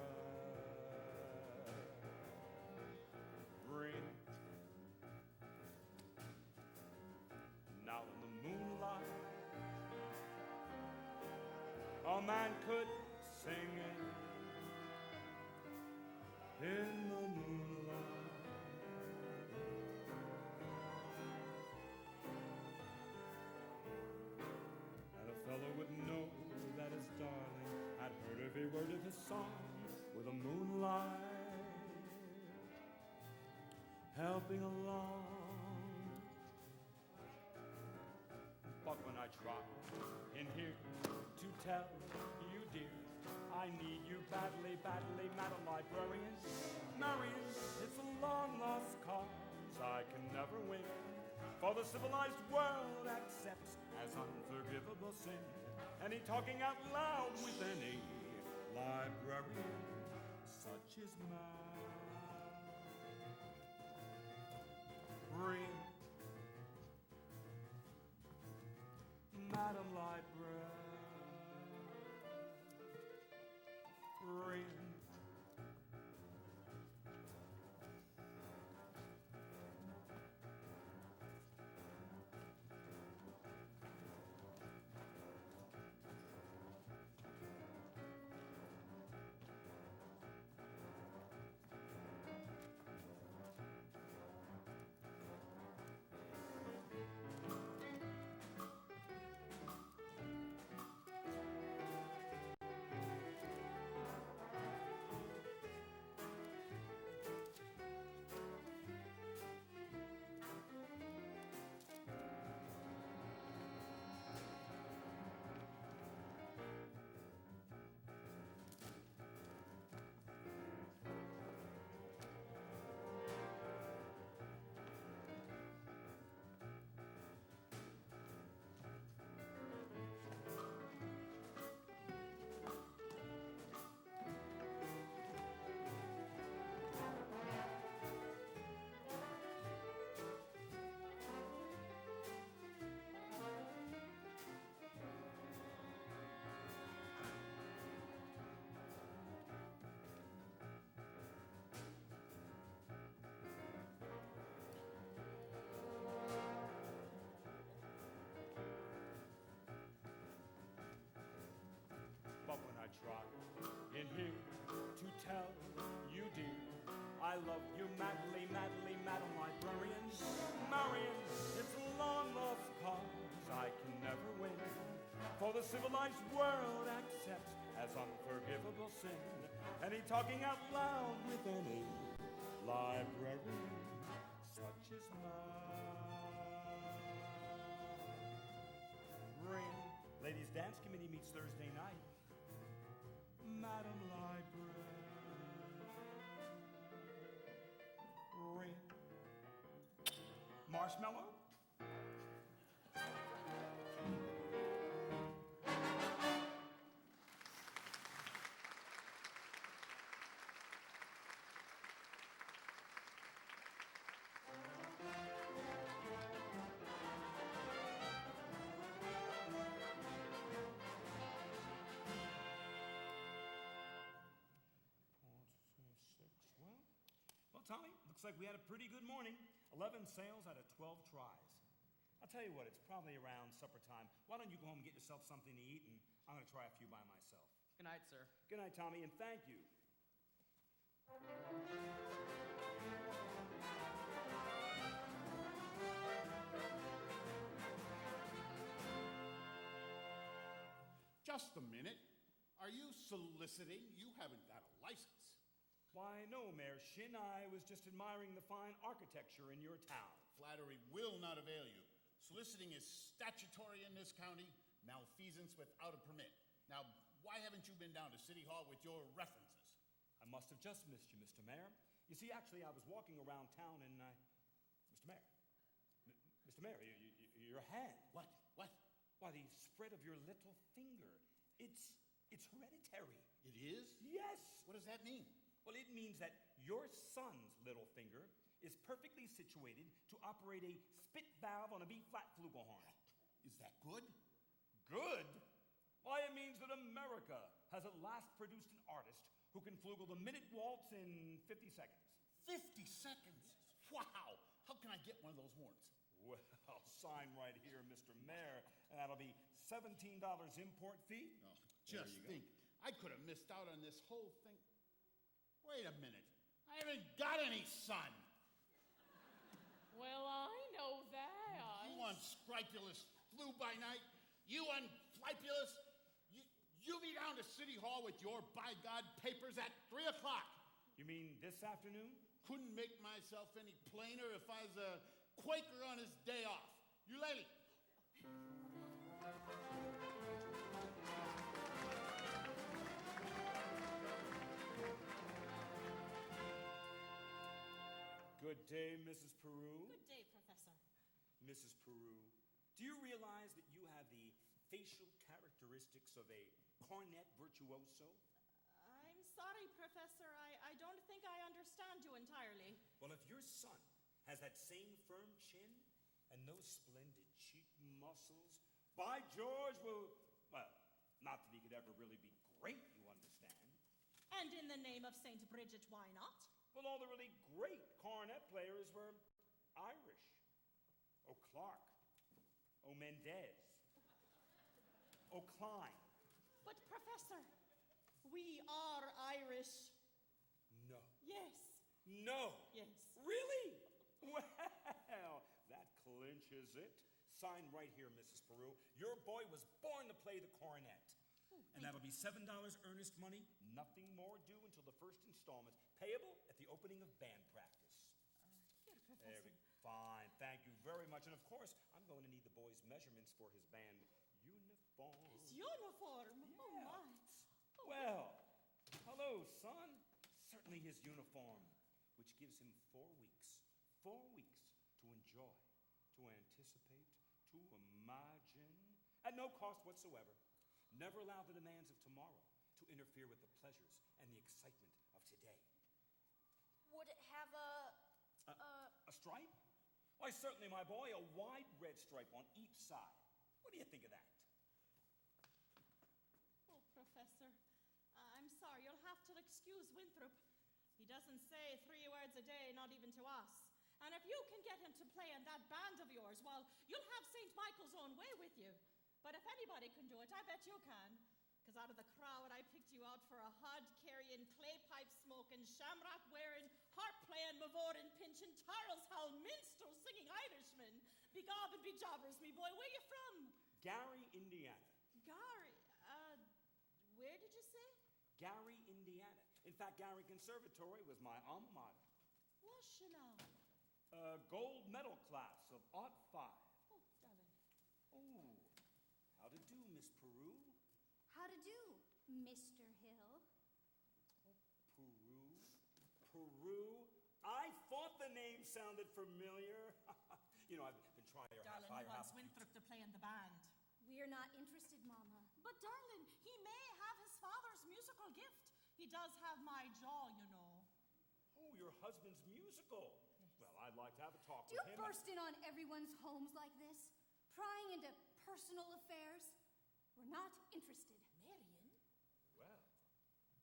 Now in the moonlight, a man could sing it. In the moonlight, and a fellow would know that his darling had heard every word of his song with the moonlight helping along. But when I try in here to tell you, dear, I need you badly, badly, Madam Librarian. Marion, it's a long-lost cause I can never win, for the civilized world accepts as unforgivable sin any talking out loud with any librarian such as Marion. Madam Librarian. I love you madly, madly, Madam Librarian. Marion, it's a long lost cause I can never win. For the civilized world accepts as unforgivable sin any talking out loud with any librarian such as mine. Ladies' dance committee meets Thursday night. Madam Librarian. Marshmallow? Well, Tommy, looks like we had a pretty good morning. 11 sales out of 12 tries. I'll tell you what, it's probably around supper time. Why don't you go home and get yourself something to eat, and I'm going to try a few by myself. Good night, sir. Good night, Tommy, and thank you. Just a minute. Are you soliciting? You haven't got a license. Why, no, Mayor Shin. I was just admiring the fine architecture in your town. Flattery will not avail you. Soliciting is statutory in this county, malfeasance without a permit. Now, why haven't you been down to City Hall with your references? I must have just missed you, Mr. Mayor. You see, actually, I was walking around town and Mr. Mayor. Mr. Mayor, your hand. What? What? Why, the spread of your little finger. It's hereditary. It is? Yes. What does that mean? Well, it means that your son's little finger is perfectly situated to operate a spit valve on a B-flat flugelhorn. Is that good? Good? Why, it means that America has at last produced an artist who can flugel the minute waltz in 50 seconds. 50 seconds? Wow! How can I get one of those horns? Well, sign right here, Mr. Mayor, and that'll be $17 import fee. Oh, just think, I could have missed out on this whole thing. Wait a minute. I haven't got any son. Well, I know that. You unscrupulous flew-by-night. You unflipulous. You'll be down to City Hall with your by-God papers at 3 o'clock. You mean this afternoon? Couldn't make myself any plainer if I was a Quaker on his day off. You lady. Good day, Mrs. Peru. Good day, Professor. Mrs. Peru, do you realize that you have the facial characteristics of a cornet virtuoso? I'm sorry, Professor. I don't think I understand you entirely. Well, if your son has that same firm chin and those splendid cheek muscles, by George, well, not that he could ever really be great, you understand. And in the name of St. Bridget, why not? Well, all the really great cornet players were Irish. Clark. Mendez. Klein. But, Professor, we are Irish. No. Yes. No. Yes. Really? Well, that clinches it. Sign right here, Mrs. Peru. Your boy was born to play the cornet. And that'll be $7 earnest money, nothing more due until the first installment, payable at the opening of band practice. Here, Professor. There we go. Fine, thank you very much. And of course, I'm going to need the boy's measurements for his band uniform. His uniform? Yeah. Oh, my. Oh, well, hello, son. Certainly his uniform, which gives him 4 weeks. 4 weeks to enjoy, to anticipate, to imagine, at no cost whatsoever. Never allow the demands of tomorrow to interfere with the pleasures and the excitement of today. Would it have a stripe? Why, certainly, my boy, a wide red stripe on each side. What do you think of that? Oh, Professor, I'm sorry. You'll have to excuse Winthrop. He doesn't say 3 words a day, not even to us. And if you can get him to play in that band of yours, well, you'll have St. Michael's own way with you. But if anybody can do it, I bet you can. Because out of the crowd, I picked you out for a hod-carrying, clay-pipe-smoking, shamrock-wearing, harp playing, mavorin, pinching, Charles Howell, minstrel, singing Irishman. Be gob and be jobbers, me boy. Where you from? Gary, Indiana. Gary, where did you say? Gary, Indiana. In fact, Gary Conservatory was my alma mater. What's you know? Gold medal class of '05. Oh, darling. Oh, how to do, Miss Peru? How to do, Mr. Hill? Peru? Peru? I thought the name sounded familiar. You know, I've been trying to Darling, he wants Winthrop to play in the band. We're not interested, Mama. But, darling, he may have his father's musical gift. He does have my jaw, you know. Oh, your husband's musical. Well, I'd like to have a talk Do with you him. burst in on everyone's homes like this? Prying into personal affairs? We're not interested. Marion? Well,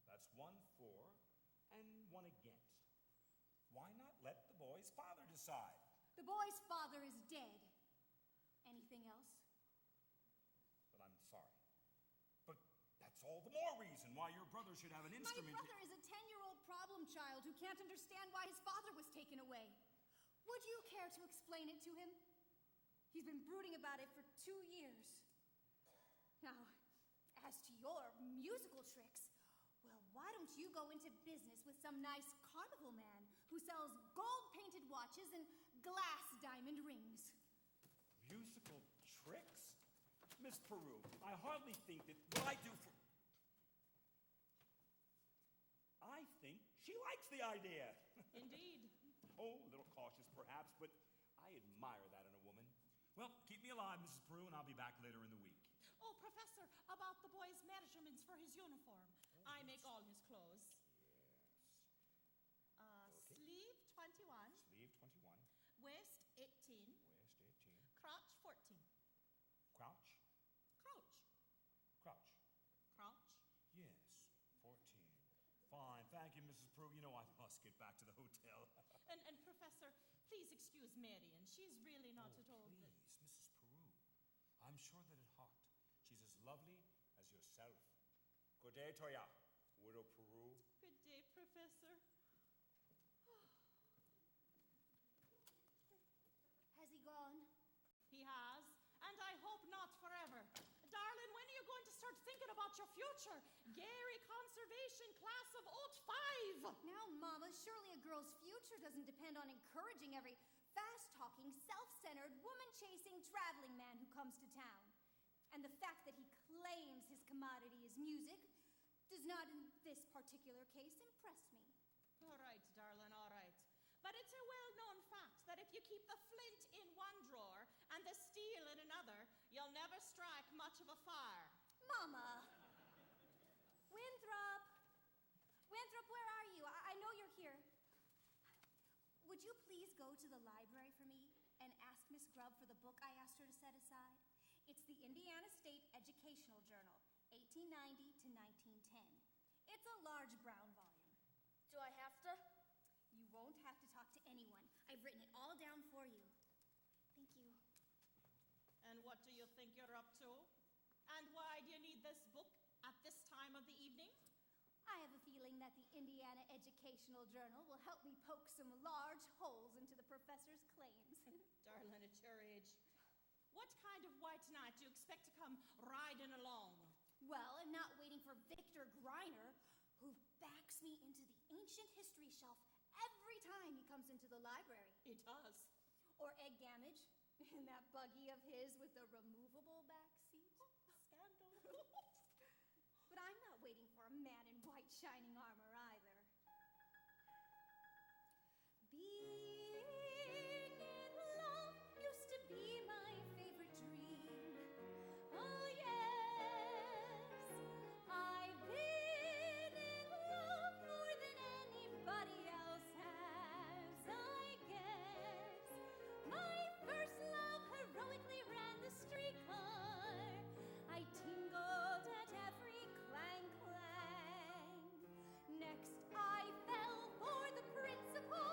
that's one for and one against. Why not let the boy's father decide? The boy's father is dead. Anything else? But I'm sorry. But that's all the more reason why your brother should have an instrument. My brother is a 10-year-old problem child who can't understand why his father was taken away. Would you care to explain it to him? He's been brooding about it for 2 years. Now, as to your musical tricks, well, why don't you go into business with some nice carnival man who sells gold-painted watches and glass diamond rings? Musical tricks? Miss Peru, I hardly think that what I do for... I think she likes the idea. Indeed. Oh, a little cautious perhaps, but I admire that in a woman. Well, keep me alive, Mrs. Peru, and I'll be back later in the week. Oh, Professor, about the boy's measurements for his uniform. I make all his clothes. Sleeve 21. Sleeve 21. Waist 18. Waist 18. Crotch 14. Crouch? Crouch. Crouch. Crouch. Yes, 14. Fine. Thank you, Mrs. Peru. You know I must get back to the hotel. And Professor, please excuse Marion. She's really not at all... Please, Mrs. Peru. I'm sure that at heart she's as lovely as yourself. Good day, Toya. Widow Peru. Good day, Professor. Has he gone? He has, and I hope not forever. Darling, when are you going to start thinking about your future? Gary Conservation Class of '05. Now, Mama, surely a girl's future doesn't depend on encouraging every fast-talking, self-centered, woman-chasing traveling man who comes to town. And the fact that he claims his commodity is music does not, in this particular case, impress me. All right, darling, all right. But it's a well-known fact that if you keep the flint in one drawer and the steel in another, you'll never strike much of a fire. Mama! Winthrop! Winthrop, where are you? I know you're here. Would you please go to the library for me and ask Miss Grubb for the book I asked her to set aside? It's the Indiana State Educational Journal, 1890 to 1910. It's a large brown volume. Do I have to? You won't have to talk to anyone. I've written it all down for you. Thank you. And what do you think you're up to? And why do you need this book at this time of the evening? I have a feeling that the Indiana Educational Journal will help me poke some large holes into the professor's claims. Darling, at your age. What kind of white knight do you expect to come riding along? Well, I'm not waiting for Victor Greiner, who backs me into the ancient history shelf every time he comes into the library. He does. Or Ed Gamage in that buggy of his with the removable back seat. Scandal. But I'm not waiting for a man in white shining armor either. Being in love used to be my favorite dream. Oh yes, I've been in love more than anybody else has, I guess. My first love heroically ran the streetcar. I tingled at every clang clang. Next I fell for the principal.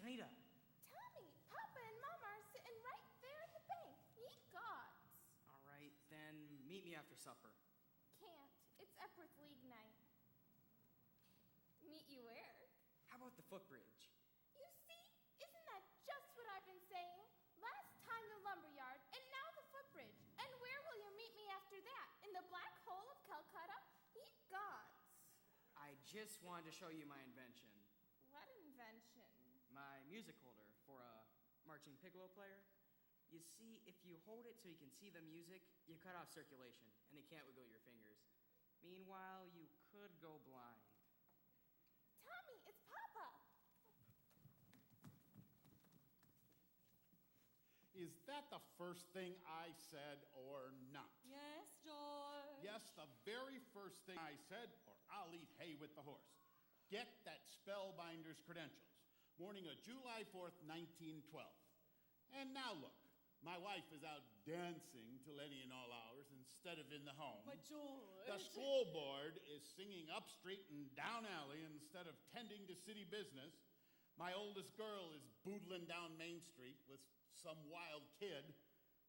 Anita. Tommy, Papa and Mama are sitting right there in the bank. Ye gods. All right, then meet me after supper. Can't. It's Epworth League night. Meet you where? How about the footbridge? You see? Isn't that just what I've been saying? Last time the lumberyard, and now the footbridge. And where will you meet me after that? In the black hole of Calcutta? Ye gods. I just wanted to show you my invention. What invention? My music holder for a marching piccolo player. You see, if you hold it so you can see the music, you cut off circulation, and you can't wiggle your fingers. Meanwhile, you could go blind. Tommy, it's Papa. Is that the first thing I said or not? Yes, George. Yes, the very first thing I said, or I'll eat hay with the horse. Get that spellbinder's credentials. Morning of July 4th, 1912. And now look, my wife is out dancing till any and all hours instead of in the home. But George. The school board is singing up street and down alley instead of tending to city business. My oldest girl is boodling down Main Street with some wild kid.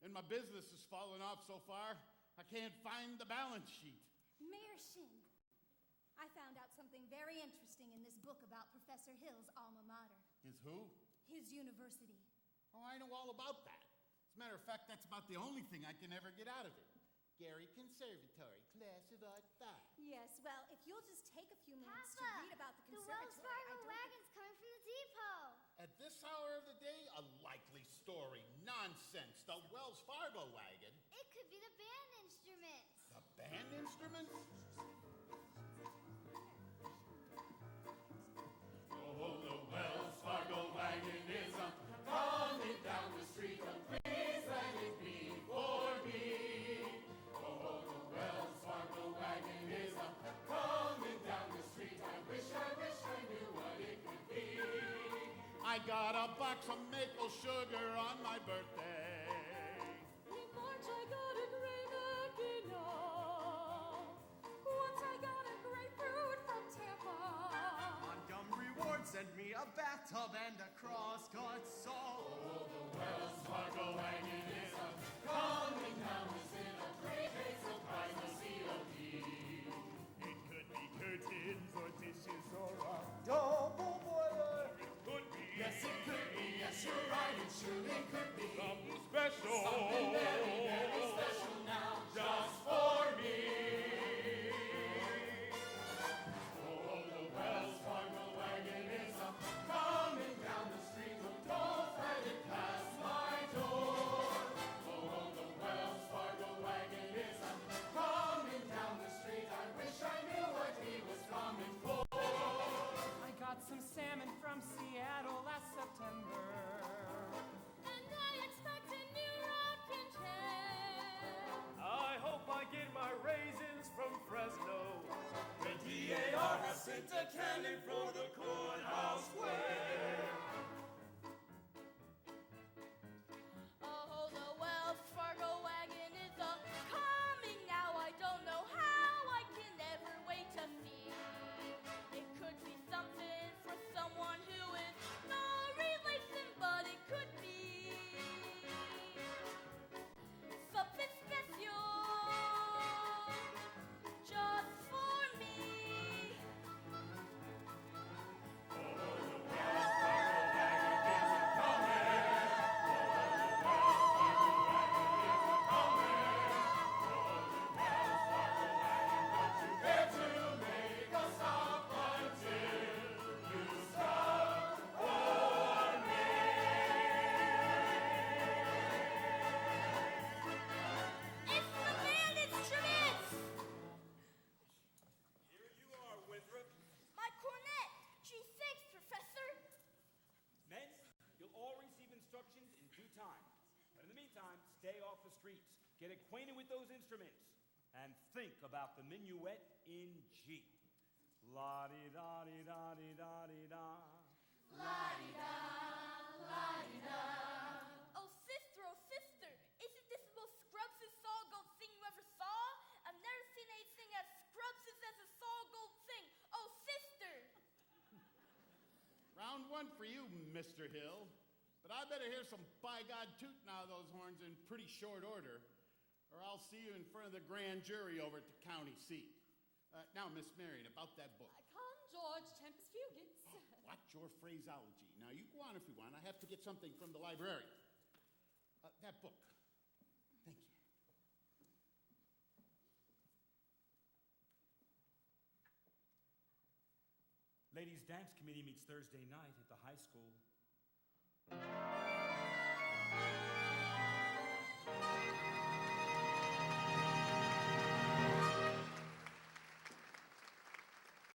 And my business has fallen off so far, I can't find the balance sheet. Mayor Shin, I found out something very interesting in this book about Professor Hill's alma mater. Is who? His university. Oh, I know all about that. As a matter of fact, that's about the only thing I can ever get out of it. Gary Conservatory, class of art 5. Yes, well, if you'll just take a few minutes to Papa, read about the the conservatory, Wells Fargo I don't wagon's coming from the depot. At this hour of the day, a likely story. Nonsense. The Wells Fargo wagon. It could be the band instruments. The band instruments? Oh, the Wells Fargo wagon is coming down the street. Please let it be for me. Oh, the Wells Fargo wagon is coming down the street. I wish I knew what it could be. I got a box of maple sugar on my birthday. In March I got a gray Mackinac. Once I got a grapefruit from Tampa. Montgomery Ward sent me a bathtub and a crosscut saw. Oh, the Wells Fargo wagon is coming down the street. A three-day surprise, no COD. It could be curtains or dishes or a double boiler. It could be. Yes, it could be. Yes, you're right. It surely could be. Something special. Something very, very special now, just for me. Oh, the Wells Fargo wagon is coming down the street. Don't let it pass my door. Oh, the Wells Fargo wagon is coming down the street. I wish I knew what he was coming for. I got some salmon from Seattle last September. And I expect a new rocking chair. I hope I get my raisins from Fresno. The DAR has sent a cannon for the courthouse square. Oh, the Wells Fargo wagon is coming now. I don't know how. I can never wait to see. It could be something for someone who is no relation, but it could be something special just for me. It's the band instruments! Here you are, Winthrop. My cornet! Gee, thanks, Professor! Men, you'll all receive instructions in due time. But in the meantime, stay off the streets. Get acquainted with those instruments. And think about the minuet in G. La-di-da-di-da-di-da-di-da. Oh, sister, isn't this the most Scrubs' Saw Gold thing you ever saw? I've never seen anything as Scrubs as a Saw Gold thing. Oh, sister! Round found one for you, Mr. Hill. But I better hear some by-God tootin' out of those horns in pretty short order, or I'll see you in front of the grand jury over at the county seat. Now, Miss Marion, about that book. Come, George, Tempest Fugits. Watch your phraseology. Now, you go on if you want. I have to get something from the library. That book. Thank you. Ladies' dance committee meets Thursday night at the high school.